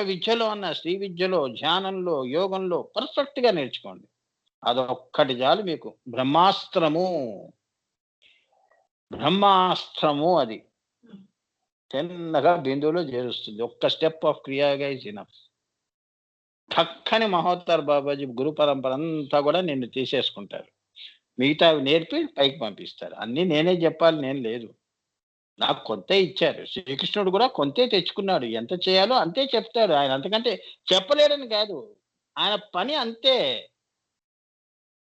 విద్యలో అన్న శ్రీ విద్యలో, ధ్యానంలో, యోగంలో పర్ఫెక్ట్ గా నేర్చుకోండి. అదొక్కటి చాలు మీకు. బ్రహ్మాస్త్రము అది చిన్నగా బిందువులో చేరుస్తుంది. ఒక్క స్టెప్ ఆఫ్ క్రియాగా ఇస్ ఇనఫ్. చక్కని మహోత్తర్ బాబాజీ గురు పరంపర అంతా కూడా నిన్ను తీసేసుకుంటారు. మిగతా నేర్పి పైకి పంపిస్తారు. అన్ని నేనే చెప్పాలి నేను లేదు. నాకు కొంతే ఇచ్చారు. శ్రీకృష్ణుడు కూడా కొంతే తెచ్చుకున్నాడు. ఎంత చేయాలో అంతే చెప్తాడు ఆయన. అంతకంటే చెప్పలేడని కాదు. ఆయన పని అంతే.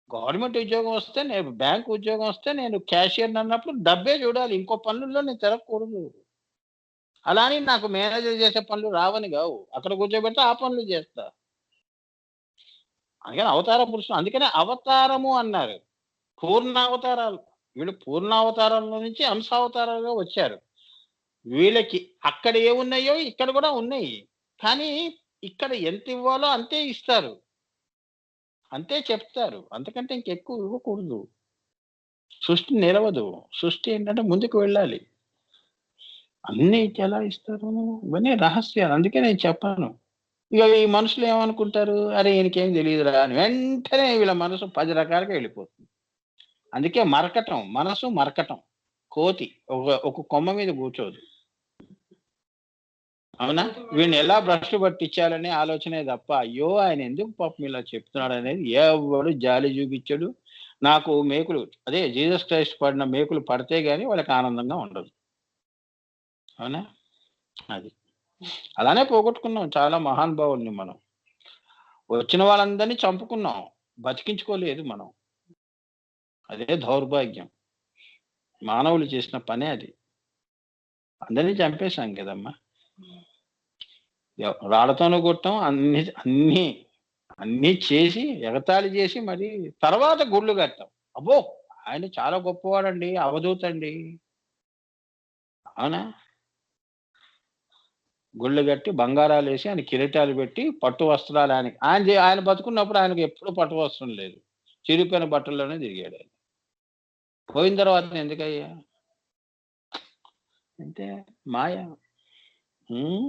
గవర్నమెంట్ ఉద్యోగం వస్తే, నేను బ్యాంక్ ఉద్యోగం వస్తే నేను క్యాషియర్ అన్నప్పుడు డబ్బే చూడాలి. ఇంకో పనుల్లో నేను తిరగకూడదు. అలా అని నాకు మేనేజర్ చేసే పనులు రావని కావు. అక్కడ కూర్చోబెడితే ఆ పనులు చేస్తా. అందుకని అవతార పురుషులు. అందుకనే అవతారము అన్నారు. పూర్ణావతారాలు. వీళ్ళు పూర్ణావతారాల నుంచి అంశావతారాలుగా వచ్చారు. వీళ్ళకి అక్కడ ఏమున్నాయో ఇక్కడ కూడా ఉన్నాయి. కానీ ఇక్కడ ఎంత ఇవ్వాలో అంతే ఇస్తారు, అంతే చెప్తారు. అంతకంటే ఇంకెక్కువ ఇవ్వకూడదు. సృష్టి నిలవదు. సృష్టి ఏంటంటే ముందుకు వెళ్ళాలి. అన్ని ఎలా ఇస్తారు? ఇవన్నీ రహస్యాలు. అందుకే నేను చెప్పాను. ఇక ఈ మనుషులు ఏమనుకుంటారు? అరే ఈయనకేం తెలియదురా అని వెంటనే వీళ్ళ మనసు 10 రకాలుగా వెళ్ళిపోతుంది. అందుకే మరకటం, మనసు మరకటం. కోతి ఒక కొమ్మ మీద కూర్చోదు. అవునా? వీడిని ఎలా భ్రష్టు పట్టించాలనే ఆలోచనే తప్ప, అయ్యో ఆయన ఎందుకు పాపం ఇలా చెప్తున్నాడు అనేది ఎవడు జాలి చూపించడు. నాకు మేకులు, అదే జీసస్ క్రైస్ట్ పడిన మేకులు పడితే గాని వాళ్ళకి ఆనందంగా ఉండదు. అవునా? అది. అలానే పోగొట్టుకున్నాం చాలా మహానుభావుల్ని మనం. వచ్చిన వాళ్ళందరినీ చంపుకున్నాం. బతికించుకోలేదు మనం. అదే దౌర్భాగ్యం. మానవులు చేసిన పనే అది. అందరినీ చంపేశాం కదమ్మా! రాళ్ళతోనూ కొట్టాం. అన్ని అన్ని అన్నీ చేసి, ఎగతాళి చేసి మరి తర్వాత గుళ్ళు కట్టాం. అబ్బో! ఆయన చాలా గొప్పవాడండి. అవధూతండి. అవునా? గుళ్ళు కట్టి, బంగారాలేసి, ఆయన కిరీటాలు పెట్టి, పట్టు వస్త్రాలు ఆయనకి ఆయన బతుకున్నప్పుడు ఆయనకు ఎప్పుడు పట్టు వస్త్రం లేదు. చిరిగిపోయిన బట్టల్లోనే తిరిగాడాయన. పోయిన తర్వాత ఎందుకయ్యా? అంటే మాయ. హ్మ్.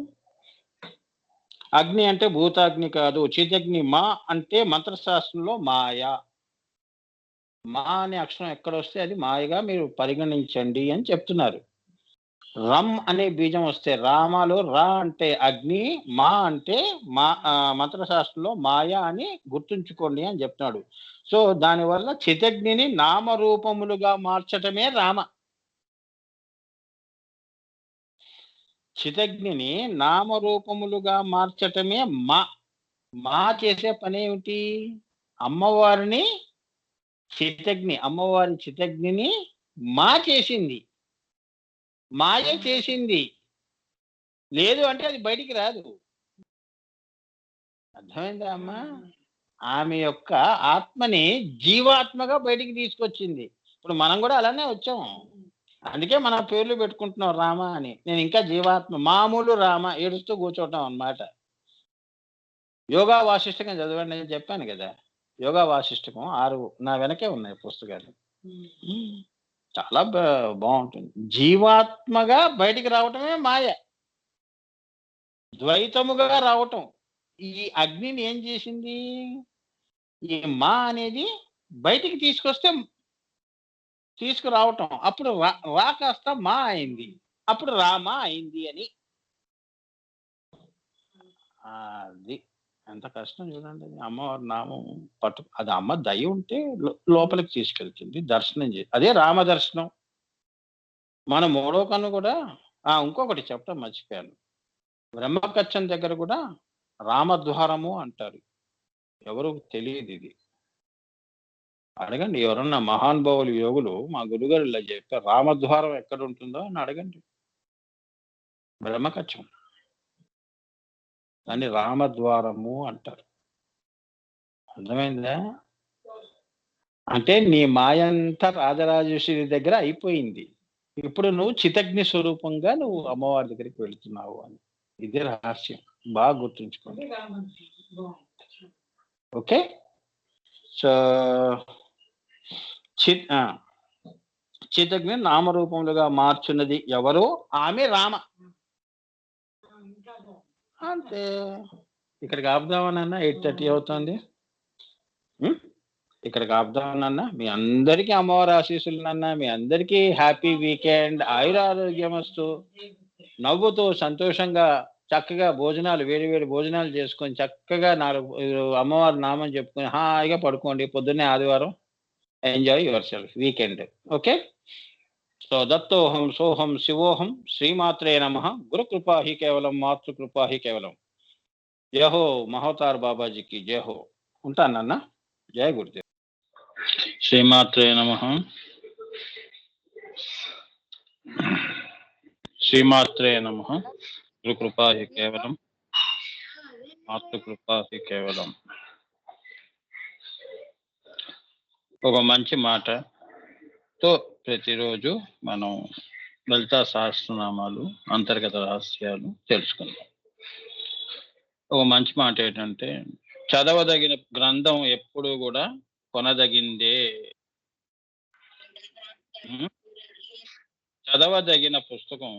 అగ్ని అంటే భూతాగ్ని కాదు. చిదగ్ని మా అంటే మంత్రశాస్త్రంలో మాయ. మా అనే అక్షరం ఎక్కడొస్తే అది మాయగా మీరు పరిగణించండి అని చెప్తున్నారు. రమ్ అనే బీజం వస్తే రామాలో రా అంటే అగ్ని, మా అంటే మంత్రశాస్త్రంలో మాయ అని గుర్తుంచుకోండి అని చెప్తున్నాడు. సో, దానివల్ల చిదగ్నిని నామరూపములుగా మార్చటమే రామ. చిదగ్నిని నామరూపములుగా మార్చటమే మా. మా చేసే పనేమిటి? అమ్మవారిని అమ్మవారి చితగ్నిని మా చేసింది. మాయ చేసింది. లేదు అంటే అది బయటికి రాదు. అర్థమైందా అమ్మా? ఆమె యొక్క ఆత్మని జీవాత్మగా బయటికి తీసుకొచ్చింది. ఇప్పుడు మనం కూడా అలానే వచ్చాం. అందుకే మనం పేర్లు పెట్టుకుంటున్నాం రామ అని. నేను ఇంకా జీవాత్మ మామూలు రామ ఏడుస్తూ కూర్చోవటం అన్నమాట. యోగా వాసిష్టకం చదవండి అని చెప్పాను కదా! యోగా వాసిష్టకం 6 నా వెనకే ఉన్నాయి పుస్తకాలు. చాలా బావుంటుంది. జీవాత్మగా బయటికి రావటమే మాయ. ద్వైతముగా రావటం. ఈ అగ్నిని ఏం చేసింది? ఈ మా అనేది బయటికి తీసుకురావటం. అప్పుడు రా కాస్త మా అయింది. అప్పుడు రామ అయింది అని. అది. ఎంత కష్టం చూడండి. అమ్మవారి నామం అది అమ్మ దయ ఉంటే లోపలికి తీసుకెళ్తుంది. దర్శనం అదే రామ దర్శనం. మన మూడో కన్ను కూడా ఇంకొకటి చెప్పడం మర్చిపోయాను. బ్రహ్మకచ్చం దగ్గర కూడా రామద్వారము అంటారు. ఎవరు తెలియదిది. అడగండి ఎవరన్నా మహానుభావులు, యోగులు మా గురుగారు ఇలా చెప్పారు. రామద్వారం ఎక్కడుంటుందో అని అడగండి. బ్రహ్మకచ్చం. దాన్ని రామద్వారము అంటారు. అర్థమైందా? అంటే నీ మాయంతా రాజరాజేశ్వరి దగ్గర అయిపోయింది. ఇప్పుడు నువ్వు చితగ్ని స్వరూపంగా నువ్వు అమ్మవారి దగ్గరికి వెళ్తున్నావు అని. ఇదే రహస్యం. బాగా గుర్తుంచుకోండి. ఓకే? సో, చితగ్ని నామరూపములుగా మార్చున్నది ఎవరు? ఆమె రామ. అంతే. ఇక్కడికి ఆపుదామనన్నా 8:30 అవుతుంది. ఇక్కడికి ఆపుదామనన్నా మీ అందరికీ అమ్మవారి ఆశీస్సులనన్నా, మీ అందరికీ హ్యాపీ వీకెండ్, ఆయురారోగ్యమస్తు. నవ్వుతూ సంతోషంగా చక్కగా భోజనాలు వేడి వేడి భోజనాలు చేసుకొని చక్కగా 4 అమ్మవారి నామం చెప్పుకొని హాయిగా పడుకోండి. పొద్దున్నే ఆదివారం. Enjoy yourself weekend. Okay? So దత్తోహం సోహం శివోహం శ్రీమాత్రే నమః. గురుకృపా హి కేవలం, మాతృకృపా హి కేవలం. జై హో మహోతార్ బాబాజీకి జై హో. ఉంటానన్న. జై గురుదేవ్. శ్రీమాత్రే నమః. శ్రీమాత్రే నమః. గురుకృపా హి కేవలం, మాతృకృపా హి కేవలం. ఒక మంచి మాటతో ప్రతిరోజు మనం లలితా సహస్రనామాలు, అంతర్గత రహస్యాలు తెలుసుకుందాం. ఒక మంచి మాట ఏంటంటే, చదవదగిన గ్రంథం ఎప్పుడు కూడా కొనదగిందే. చదవదగిన పుస్తకం,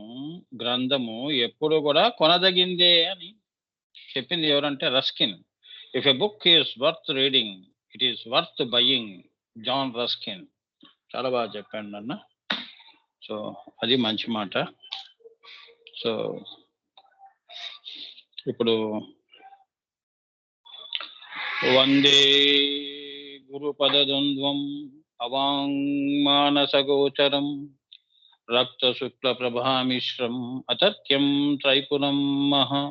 గ్రంథము ఎప్పుడు కూడా కొనదగిందే అని చెప్పింది ఎవరంటే Ruskin. If a book is worth reading, it is worth buying. John Ruskin. చాలా బాగా చెప్పాడు అన్న. సో అది మంచి మాట. సో ఇప్పుడు వందే గురుపదద్వంద్వం అవాంగ్మానసగోచరం రక్తశుక్లప్రభామిశ్రం అతర్క్యం త్రైపురం మహా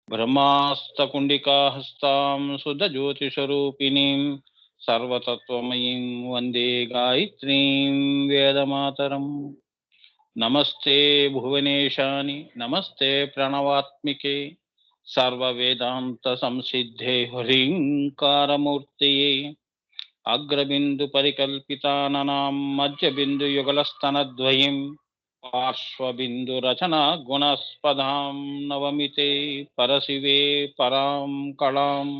బ్రహ్మాస్తకుండికాహస్తాం శుద్ధజ్యోతిషరూపిణీం సర్వతత్వమయీం వందే గాయత్రీం వేదమాతరం. నమస్తే భువనేశాని నమస్తే ప్రణవాత్మికే సర్వవేదాంత సంసిద్ధే హ్రీంకారమూర్తయే అగ్రబిందు పరికల్పితాననాం మధ్యబిందు యుగలస్తనద్వయం పార్శ్వబిందు రచన గుణస్పదాం నవమితే పరశివే పరాం కళాం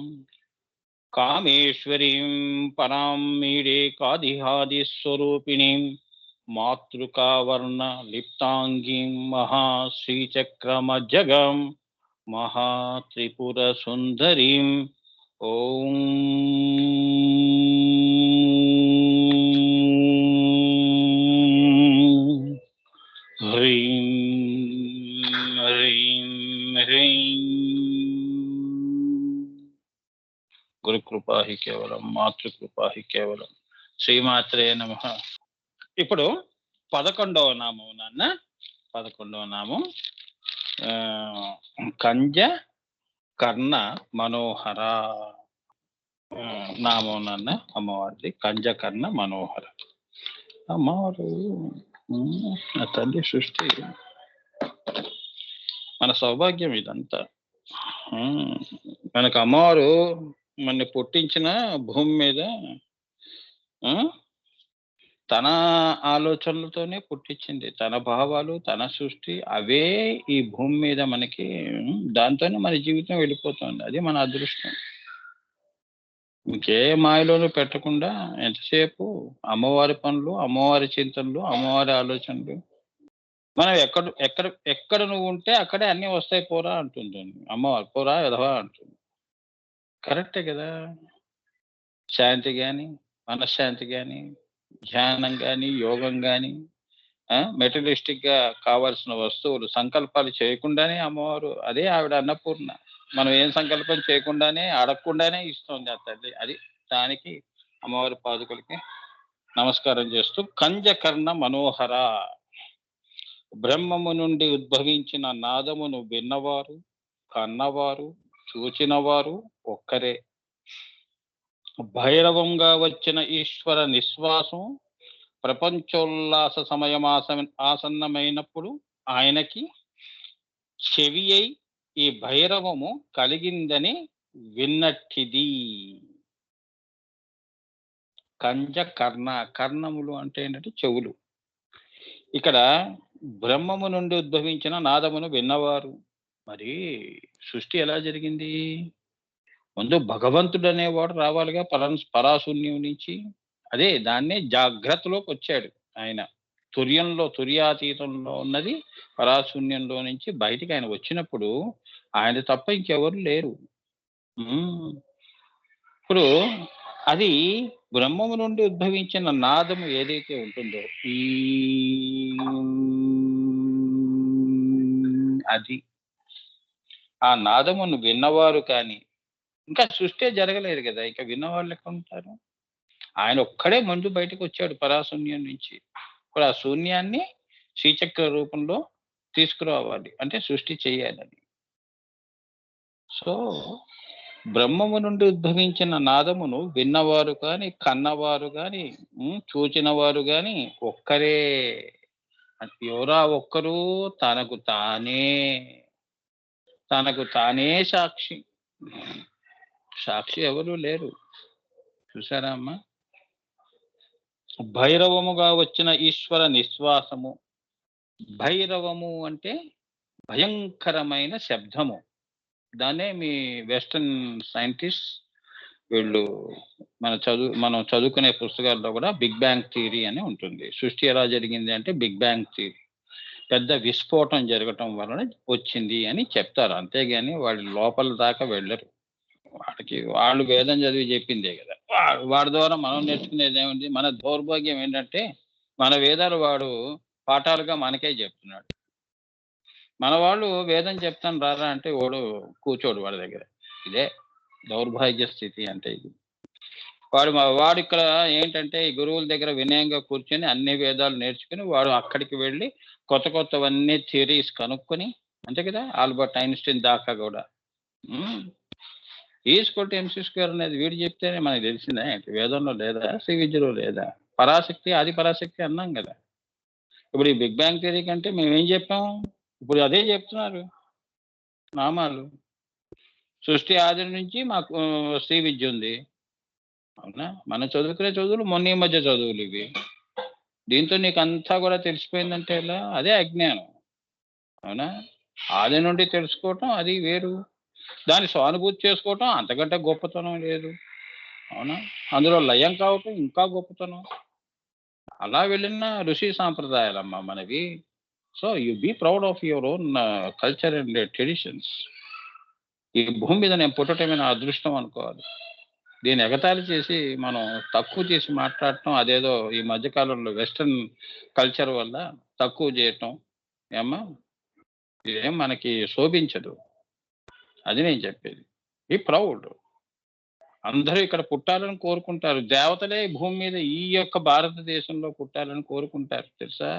కామేశ్వరీం పరాం మీడే కాదిహాదిస్వరూపిణీం మాతృకావర్ణ లిప్తాంగీం మహాశ్రీచక్రమజ్జగం మహాత్రిపుర సుందరీం. ఓం హ్రీం హ్రీం హ్రీం. గురుకృపా హి కేవలం, మాతృకృపా హి కేవలం. శ్రీమాత్రే నమః. ఇప్పుడు 11వ నామం నాన్న, 11వ నామం కంజ కర్ణ మనోహర నామం నాన్న. అమ్మవారిది కంజకర్ణ మనోహర. అమ్మవారు నా తల్లి సృష్టి, మన సౌభాగ్యం ఇదంతా. మనకు అమ్మవారు మన పుట్టించిన భూమి మీద తన ఆలోచనలతోనే పుట్టించింది. తన భావాలు, తన సృష్టి, అవే ఈ భూమి మీద మనకి, దాంతోనే మన జీవితం వెళ్ళిపోతుంది. అది మన అదృష్టం. ఇంకే మాయలోనూ పెట్టకుండా ఎంతసేపు అమ్మవారి పనులు, అమ్మవారి చింతనలు, అమ్మవారి ఆలోచనలు. మనం ఎక్కడ ఎక్కడ ఎక్కడ నువ్వు ఉంటే అక్కడే అన్నీ వస్తాయి పోరా అంటుంది అమ్మవారు. పోరా ఎదవా అంటుంది. కరెక్టే కదా. శాంతి కానీ, మనశ్శాంతి కానీ, ధ్యానం కానీ, యోగం కానీ, మెటీరియలిస్టిక్ గా కావాల్సిన వస్తువులు సంకల్పాలు చేయకుండానే అమ్మవారు, అదే ఆవిడ అన్నపూర్ణ. మనం ఏం సంకల్పం చేయకుండానే, అడగకుండానే ఇస్తుంది ఆ తల్లి. అది దానికి అమ్మవారి పాదుకలకి నమస్కారం చేస్తూ కంజకర్ణ మనోహర. బ్రహ్మము నుండి ఉద్భవించిన నాదమును విన్నవారు, కన్నవారు, చూచినవారు ఒక్కరే. భైరవంగా వచ్చిన ఈశ్వర నిశ్వాసం ప్రపంచోల్లాస సమయం ఆసన్నమైనప్పుడు ఆయనకి చెవి అయి ఈ భైరవము కలిగిందని విన్నట్టిది. కంజ కర్ణ, కర్ణములు అంటే ఏంటంటే చెవులు. ఇక్కడ బ్రహ్మము నుండి ఉద్భవించిన నాదమును విన్నవారు. మరి సృష్టి ఎలా జరిగింది? ముందు భగవంతుడు అనేవాడు రావాలిగా పరాశూన్యం నుంచి. అదే దాన్నే జాగ్రత్తలోకి వచ్చాడు ఆయన. తుర్యంలో, తుర్యాతీతంలో ఉన్నది పరాశూన్యంలో నుంచి బయటికి ఆయన వచ్చినప్పుడు ఆయన తప్ప ఇంకెవరు లేరు. ఇప్పుడు అది బ్రహ్మము నుండి ఉద్భవించిన నాదము ఏదైతే ఉంటుందో ఈ అది ఆ నాదమును విన్నవారు కానీ, ఇంకా సృష్టి జరగలేదు కదా, ఇక విన్నవాళ్ళు ఎక్కడ ఉంటారు? ఆయన ఒక్కడే ముందు బయటకు వచ్చాడు పరాశూన్యం నుంచి. ఇప్పుడు ఆ శూన్యాన్ని శ్రీచక్ర రూపంలో తీసుకురావాలి అంటే సృష్టి చేయాలని. సో బ్రహ్మము నుండి ఉద్భవించిన నాదమును విన్నవారు కానీ, కన్నవారు కానీ, చూచిన వారు కానీ ఒక్కరే. ఎవరా ఒక్కరు? తనకు తానే సాక్షి. సాక్షి ఎవరు లేరు. చూసారా అమ్మా? భైరవముగా వచ్చిన ఈశ్వర నిశ్వాసము. భైరవము అంటే భయంకరమైన శబ్దము. దాన్నే మీ వెస్టర్న్ సైంటిస్ట్ వీళ్ళు మనం చదువుకునే పుస్తకాల్లో కూడా బిగ్ బ్యాంగ్ థియరీ అని ఉంటుంది. సృష్టి ఎలా జరిగింది అంటే బిగ్ బ్యాంగ్ థియరీ, పెద్ద విస్ఫోటం జరగటం వలన వచ్చింది అని చెప్తారు. అంతేగాని వాళ్ళు లోపల దాకా వెళ్ళరు. వాళ్ళు వేదం చదివి చెప్పిందే కదా. వాడి ద్వారా మనం నేర్చుకునేది ఏమిటి? మన దౌర్భాగ్యం ఏంటంటే మన వేదాలు వాడు పాఠాలుగా మనకే చెప్తున్నాడు. మన వాళ్ళు వేదం చెప్తాను రారా అంటే ఓడు కూర్చోడు వాడి దగ్గర. ఇదే దౌర్భాగ్య స్థితి అంటే ఇది. వాడిక్కడ ఏంటంటే ఈ గురువుల దగ్గర వినయంగా కూర్చొని అన్ని వేదాలు నేర్చుకుని వాడు అక్కడికి వెళ్ళి కొత్తవన్నీ థియరీస్ కనుక్కొని అంతే కదా! ఆల్బర్ట్ ఐన్‌స్టీన్ దాకా గూడా. హ్మ్. E=mc² అనేది వీడు చెప్తేనే మనకు తెలిసిందా ఏంటి? వేదంలో లేదా? శ్రీ విద్యలో లేదా? పరాశక్తి, ఆది పరాశక్తి అన్నాం గదా! ఇప్పుడు ఈ బిగ్ బ్యాంగ్ థియరీ కంటే మేమేం చెప్పాం? ఇప్పుడు అదే చెప్తున్నారు నామాలు. సృష్టి ఆది నుంచి మాకు శ్రీ విద్య ఉంది. అవునా? మనం చదువుకునే చదువులు మొన్న ఈ మధ్య చదువులివి. దీంతో నీకంతా గూడా తెలిసిపోయిందంటే ఎలా? అదే అజ్ఞానం. అవునా? ఆది నుండి తెలుసుకోవటం అది వేరు. దాన్ని సానుభూతి చేసుకోవటం అంతకంటే గొప్పతనం లేదు. అవునా? అందులో లయం కావటం ఇంకా గొప్పతనం. అలా వెళ్ళిన ఋషి సాంప్రదాయాలమ్మా మనవి. So, you be proud of your own culture and traditions. ఈ భూమి మీద నేను పుట్టటమే నా అదృష్టం అనుకోవాలి. దీన్ని ఎగతాళి చేసి మనం తక్కువ చేసి మాట్లాడటం అదేదో ఈ మధ్య కాలంలో వెస్టర్న్ కల్చర్ వల్ల తక్కువ చేయటం ఏమ్మా ఇదేం మనకి శోభించదు. అది నేను చెప్పేది. Be proud. అందరూ ఇక్కడ పుట్టాలని కోరుకుంటారు. దేవతలే భూమి మీద ఈ యొక్క భారతదేశంలో పుట్టాలని కోరుకుంటారు తెలుసా?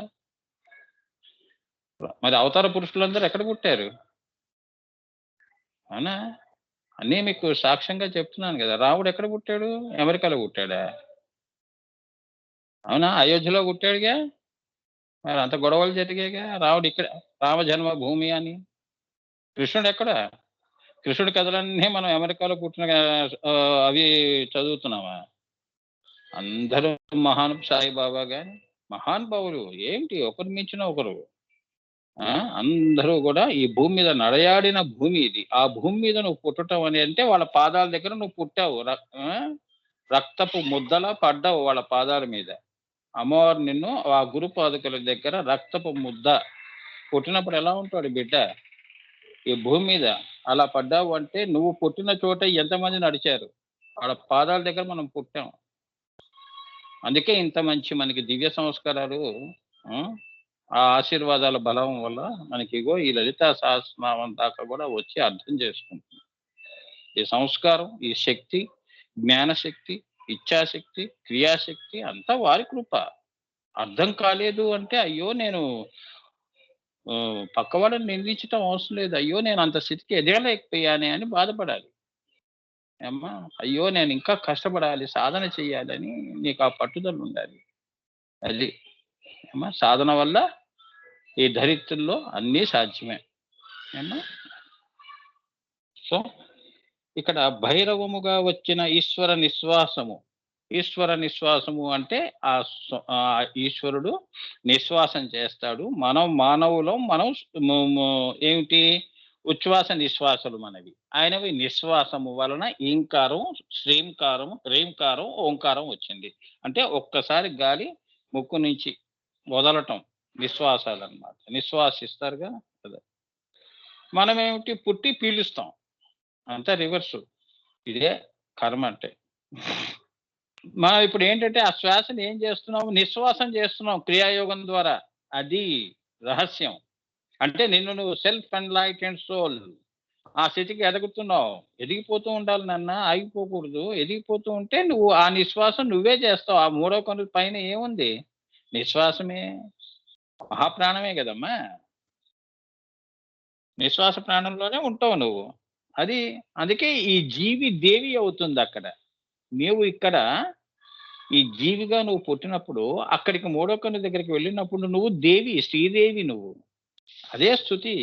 మరి అవతార పురుషులందరూ ఎక్కడ పుట్టారు? అవునా? అన్నీ మీకు సాక్ష్యంగా చెప్తున్నాను గదా! రాముడు ఎక్కడ పుట్టాడు? అమెరికాలో పుట్టాడా? అవునా? అయోధ్యలో పుట్టాడుగా. మరి అంత గొడవలు జరిగాయిగా. రాముడు ఇక్కడ రామ జన్మభూమి అని. కృష్ణుడెక్కడ? కృష్ణుడి కథలన్నీ మనం అమెరికాలో పుట్టిన అవి చదువుతున్నామా? అందరూ సాయిబాబా గాని మహానుభావులు ఏంటి ఒకరు మించిన ఒకరు. ఆ! అందరూ గూడా ఈ భూమి మీద నడయాడిన భూమి ఇది. ఆ భూమి మీద నువ్వు పుట్టటం అని అంటే వాళ్ళ పాదాల దగ్గర నువ్వు పుట్టావు. రక్తపు ముద్దలా పడ్డావు వాళ్ళ పాదాల మీద. అమ్మవారు నిన్ను ఆ గురు పాదుకల దగ్గర రక్తపు ముద్ద. పుట్టినప్పుడు ఎలా ఉంటాడు బిడ్డ? ఈ భూమి మీద అలా పడ్డావు అంటే నువ్వు పుట్టిన చోట ఎంతమంది నడిచారు? వాళ్ళ పాదాల దగ్గర మనం పుట్టాం. అందుకే ఇంత మంచి మనకి దివ్య సంస్కారాలు. హ్మ్. ఆ ఆశీర్వాదాల బలం వల్ల మనకి ఇగో ఈ లలితా సహస్రనామం దాకా గూడా వచ్చి అర్థం చేసుకుంటున్నాం. ఈ సంస్కారం, ఈ శక్తి, జ్ఞానశక్తి, ఇచ్ఛాశక్తి, క్రియాశక్తి అంతా వారి కృప. అర్థం కాలేదు అంటే అయ్యో! నేను పక్కవాడిని నిందించటం అవసరం లేదు. అయ్యో! నేను అంత స్థితికి ఎదగలేకపోయానే అని బాధపడాలి. ఏమ్మా! అయ్యో! నేను ఇంకా కష్టపడాలి, సాధన చేయాలని నీకు ఆ పట్టుదల ఉండాలి. అది. ఏమ్మా! సాధన వల్ల ఈ ధరిత్రుల్లో అన్నీ సాధ్యమే. ఏమ్మా! సో, ఇక్కడ భైరవముగా వచ్చిన ఈశ్వర నిశ్వాసము అంటే ఈశ్వరుడు నిశ్వాసం చేస్తాడు. మనం మానవులం మనం ఏమిటి ఉచ్ఛ్వాస నిశ్వాసాలు మనవి. ఆయనవి నిశ్వాసము వలన ఈంకారం, శ్రీంకారం, హ్రీంకారం, ఓంకారం వచ్చింది. అంటే ఒక్కసారి గాలి ముక్కు నుంచి వదలటం నిశ్వాసాలన్నమాట. నిశ్వాసిస్తారుగా అదే. మనమేమిటి పుట్టి పీలుస్తాం. అంతా రివర్సు. ఇదే కర్మ అంటే. మనం ఇప్పుడేంటంటే ఆ శ్వాసని ఏం చేస్తున్నాం? నిశ్వాసం చేస్తున్నాం క్రియాయోగం ద్వారా. అది రహస్యం. అంటే నిన్ను నువ్వు సెల్ఫ్ ఎన్‌లైటెండ్ సోల్ ఆ స్థితికి ఎదుగుతున్నావు. ఎదిగిపోతూ ఉండాలి నాన్న. ఆగిపోకూడదు. ఎదిగిపోతూ ఉంటే నువ్వు ఆ నిశ్వాసం నువ్వే చేస్తావు. ఆ మూడో కన్ను పైన ఏముంది? నిశ్వాసమే. మహాప్రాణమే గదమ్మా! నిశ్వాస ప్రాణంలోనే ఉంటావు నువ్వు. అది అందుకే ఈ జీవి దేవి అవుతుందక్కడ. నీవు ఇక్కడ ఈ జీవిగా నువ్వు పుట్టినప్పుడు అక్కడికి మూడో కన్ను దగ్గరికి వెళ్ళినప్పుడు నువ్వు దేవి, శ్రీదేవి నువ్వు. అదే స్తుతి.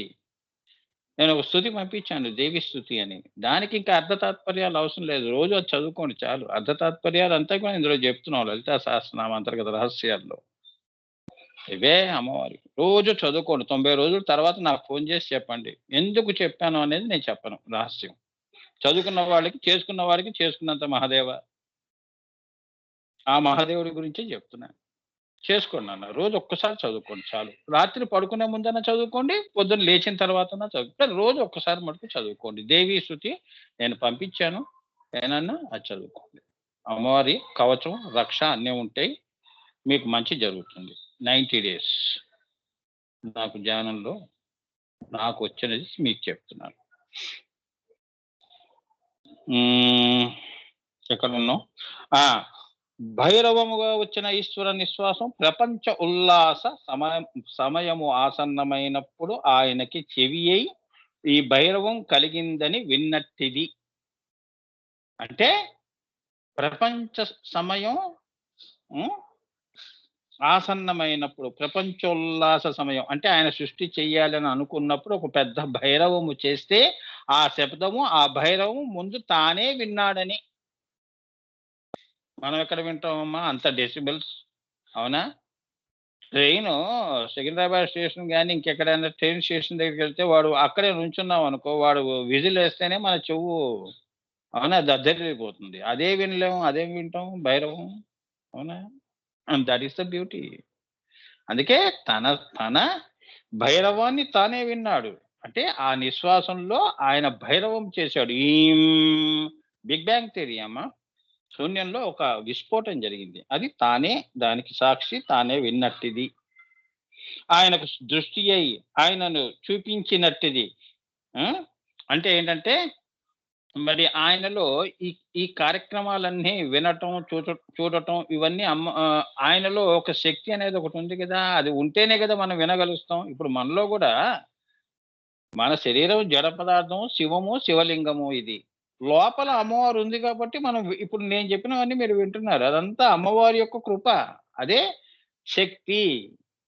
నేను ఒక స్తుతి పంపించాను దేవి స్తుతి అని. దానికి ఇంకా అర్థ తాత్పర్యాలు అవసరం లేదు. రోజు అది చదువుకోండి చాలు. అర్థ తాత్పర్యాలు అంతా కూడా ఇందులో చెప్తున్నాం లలితా సహస్రనామ అంతర్గత రహస్యాల్లో. ఇవే అమ్మవారికి. రోజు చదువుకోండి. 90 రోజుల తర్వాత నాకు ఫోను చేసి చెప్పండి. ఎందుకు చెప్పాను అనేది నేను చెప్పను రహస్యం. చదువుకున్న వాళ్ళకి, చేసుకున్న వాడికి చేసుకున్నంత మహాదేవ. ఆ మహాదేవుడి గురించే చెప్తున్నాను. చేసుకోండి నాన్న. రోజు ఒక్కసారి చదువుకోండి చాలు. రాత్రి పడుకునే ముందన్నా చదువుకోండి. పొద్దున్న లేచిన తర్వాతన్నా కానీ రోజు ఒక్కసారి మటుకు చదువుకోండి. దేవి స్తుతి నేను పంపించాను. ఏనన్నా అది చదువుకోండి. అమ్మవారి కవచం, రక్ష అన్నీ ఉంటాయి. మీకు మంచి జరుగుతుంది. 90 డేస్ నాకు ధ్యానంలో నాకొచ్చినది మీకు చెప్తున్నాను. హ్మ్. ఎక్కడున్నాం? ఆ! భైరవముగా వచ్చిన ఈశ్వర నిశ్వాసం ప్రపంచ ఉల్లాస సమయము ఆసన్నమైనప్పుడు ఆయనకి చెవియై ఈ భైరవం కలిగిందని విన్నట్టిది. అంటే ప్రపంచ సమయం హ్మ్. ఆసన్నమైనప్పుడు ప్రపంచోల్లాస సమయం అంటే ఆయన సృష్టి చెయ్యాలని అనుకున్నప్పుడు ఒక పెద్ద భైరవము చేస్తే ఆ శబ్దము ఆ భైరవం ముందు తానే విన్నాడని. మనం ఎక్కడ వింటామమ్మా అంత డెసిబెల్స్. అవునా? ట్రైను సికింద్రాబాద్ స్టేషన్ గాని, ఇంకెక్కడైనా ట్రైన్ స్టేషన్ దగ్గరికెళ్తే వాడు అక్కడే నుంచున్నామనుకో, వాడు విజిలేస్తేనే మన చెవు అవునా దద్దరిల్లిపోతుంది. అదే వినలేము. అదేం వింటాం భైరవం. అవునా? And that is the beauty. అందుకే తన తన భైరవాన్ని తానే విన్నాడు. అంటే ఆ నిశ్వాసంలో ఆయన భైరవం చేశాడు. బిగ్ బ్యాంగ్ థియరీ అమ్మా. శూన్యంలో ఒక విస్ఫోటం జరిగింది. అది తానే దానికి సాక్షి తానే విన్నట్టిది. ఆయనకు దృష్టి అయి ఆయనను చూపించినట్టిది. ఆ! అంటే ఏంటంటే మరి ఆయనలో ఈ ఈ కార్యక్రమాలన్నీ వినటం, చూడటం ఇవన్నీ ఆయనలో ఒక శక్తి అనేది ఒకటుంది గదా! అది ఉంటేనే గదా మనం వినగలుగుతాం. ఇప్పుడు మనలో గూడా మన శరీరం జడ పదార్థం, శివము, శివలింగము ఇది. లోపల అమ్మవారు ఉంది కాబట్టి మనం ఇప్పుడు నేను చెప్పినవన్నీ మీరు వింటున్నారు. అదంతా అమ్మవారి యొక్క కృప. అదే శక్తి.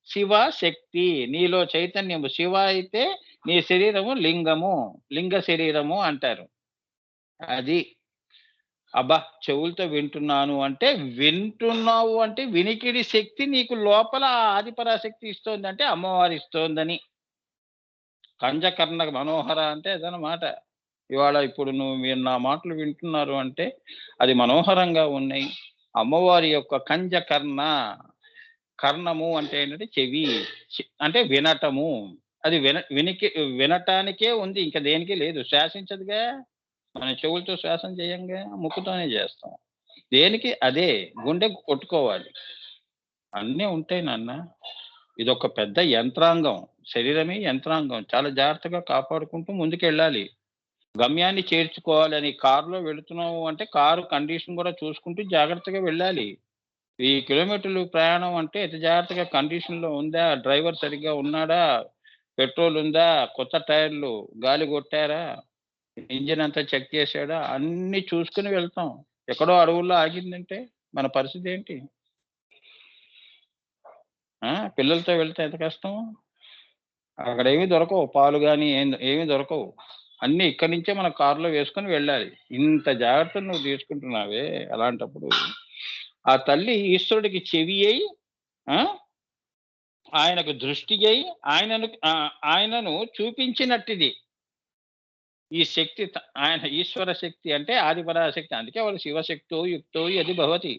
శివ శక్తి. నీలో చైతన్యము. శివ అయితే నీ శరీరము లింగము. లింగ శరీరము అంటారు. అది. అబ్బా! చెవులతో వింటున్నాను అంటే, వింటున్నావు అంటే వినికిడి శక్తి నీకు లోపల ఆది పరాశక్తి ఇస్తోందంటే అమ్మవారు ఇస్తోందని. కంజకర్ణ మనోహర అంటే అదనమాట. ఇవాళ ఇప్పుడు మీరు నా మాటలు వింటున్నారు అంటే, అది మనోహరంగా ఉన్నాయి. అమ్మవారి యొక్క కంజకర్ణ, కర్ణము అంటే ఏంటంటే చెవి. అంటే వినటము. అది వినటానికే ఉంది. ఇంక దేనికి లేదు. శ్వాసించదుగా. మనం చెవులతో శ్వాసం చేయంగా. ముక్కుతోనే చేస్తాం. దేనికి అదే. గుండె కొట్టుకోవాలి. అన్నీ ఉంటాయి నాన్న. ఇదొక పెద్ద యంత్రాంగం. శరీరమే యంత్రాంగం. చాలా జాగ్రత్తగా కాపాడుకుంటూ ముందుకెళ్ళాలి. గమ్యాన్ని చేర్చుకోవాలని కారులో వెళుతున్నాము అంటే, కారు కండిషన్ గూడా చూసుకుంటూ జాగ్రత్తగా వెళ్ళాలి. ఈ కిలోమీటర్లు ప్రయాణం అంటే ఎంత జాగ్రత్తగా కండిషన్‌లో ఉందా? డ్రైవర్ సరిగ్గా ఉన్నాడా? పెట్రోల్ ఉందా? కొత్త టైర్లు గాలి కొట్టారా? ఇంజిన్ అంతా చెక్ చేసాడా? అన్నీ చూసుకొని వెళ్తాం. ఎక్కడో అడవుల్లో ఆగిందంటే మన పరిస్థితేంటి? పిల్లలతో వెళ్తే ఎంత కష్టం. అక్కడేమి దొరకవు. పాలు గాని ఏమి దొరకవు. అన్నీ ఇక్కడి నుంచే మన కారులో వేసుకొని వెళ్ళాలి. ఇంత జాగ్రత్తలు నువ్వు తీసుకుంటున్నావే అలాంటప్పుడు, ఆ తల్లి ఈశ్వరుడికి చెవి అయి ఆ! ఆయనకు దృష్టి అయి ఆయనను చూపించినట్టిది. ఈ శక్తి ఆయన ఈశ్వర శక్తి అంటే ఆదిపరాశక్తి. అందుకే వాళ్ళు శివశక్తో యుక్తో యది భవతి.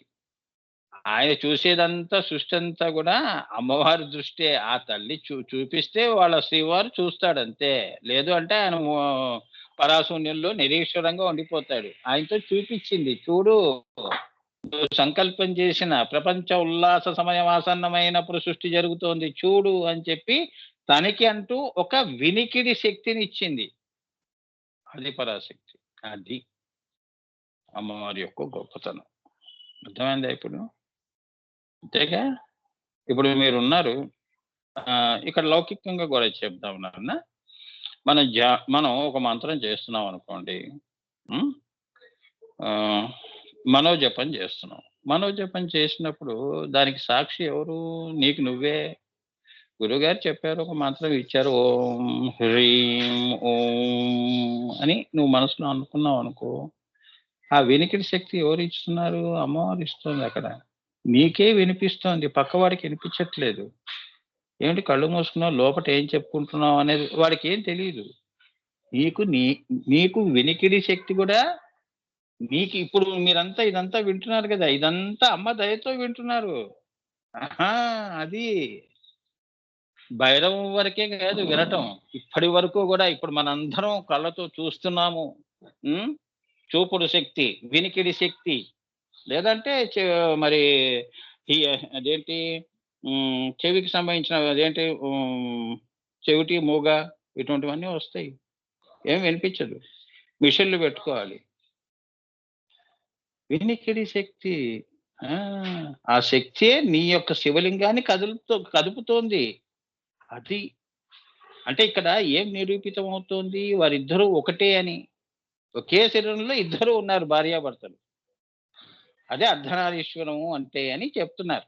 ఆయన చూసేదంతా సృష్టంతా గూడా అమ్మవారి దృష్టే. ఆ తల్లి చూపిస్తే వాళ్ళ శ్రీవారు చూస్తాడంతే. లేదు అంటే ఆయన పరాశూన్యంలో నిరీశ్వరంగా ఉండిపోతాడు. ఆయనతో చూపిచ్చింది. చూడు నువ్వు సంకల్పం చేసిన ప్రపంచ ఉల్లాస సమయం ఆసన్నమైనప్పుడు సృష్టి జరుగుతోంది చూడు అని చెప్పి తనకి అంటూ ఒక వినికిడి శక్తినిచ్చింది. అది పరాశక్తి. అది అమ్మవారి యొక్క గొప్పతనం. అర్థమైందా ఇప్పుడు? అంతేగా? ఇప్పుడు మీరున్నారు. ఇక్కడ లౌకికంగా గూడా చెప్దాం నాన్న. మనం ఒక మంత్రం చేస్తున్నామనుకోండి. హ్మ్. ఆహ్, మనోజపం చేస్తున్నాం. మనోజపం చేసినప్పుడు దానికి సాక్షి ఎవరు? నీకు నువ్వే. గురువుగారు చెప్పారు. ఒక మంత్రం ఇచ్చారు. ఓం హ్రీం ఓం అని నువ్వు మనసులో అనుకున్నావనుకో, ఆ వినికిడి శక్తి ఎవరిస్తున్నారు? అమ్మవారు ఇస్తుందక్కడ. నీకే వినిపిస్తోంది. పక్కవాడికి వినిపించట్లేదు. ఏంటి కళ్ళు మూసుకున్నావు లోపట ఏం చెప్పుకుంటున్నావు అనేది వాడికేం తెలీదు. నీకు నీ నీకు వినికిడి శక్తి గూడా నీకు ఇప్పుడు మీరంతా ఇదంతా వింటున్నారు గదా! ఇదంతా అమ్మ దయతో వింటున్నారు. ఆహా! అది. భైరవం వరకే గాదు వినటం. ఇప్పటి వరకు గూడా ఇప్పుడు మనందరం కళ్ళతో చూస్తున్నాము. హ్మ్. చూపుడు శక్తి, వినికిడి శక్తి లేదంటే మరి ఈ అదేంటి చెవికి సంబంధించిన అదేంటి చెవిటి, మూగ ఇటువంటివన్నీ వస్తాయి. ఏం వినిపించదు. మిషన్‌లు పెట్టుకోవాలి. వినికిడి శక్తి. ఆ! ఆ శక్తియే నీ యొక్క శివలింగాన్ని కదుపుతోంది. అది. అంటే ఇక్కడ ఏం నిరూపితమవుతోంది? వారిద్దరూ ఒకటే అని. ఒకే శరీరంలో ఇద్దరు ఉన్నారు భార్యాభర్తలు. అదే అర్ధనారీశ్వరము అంటే అని చెప్తున్నారు.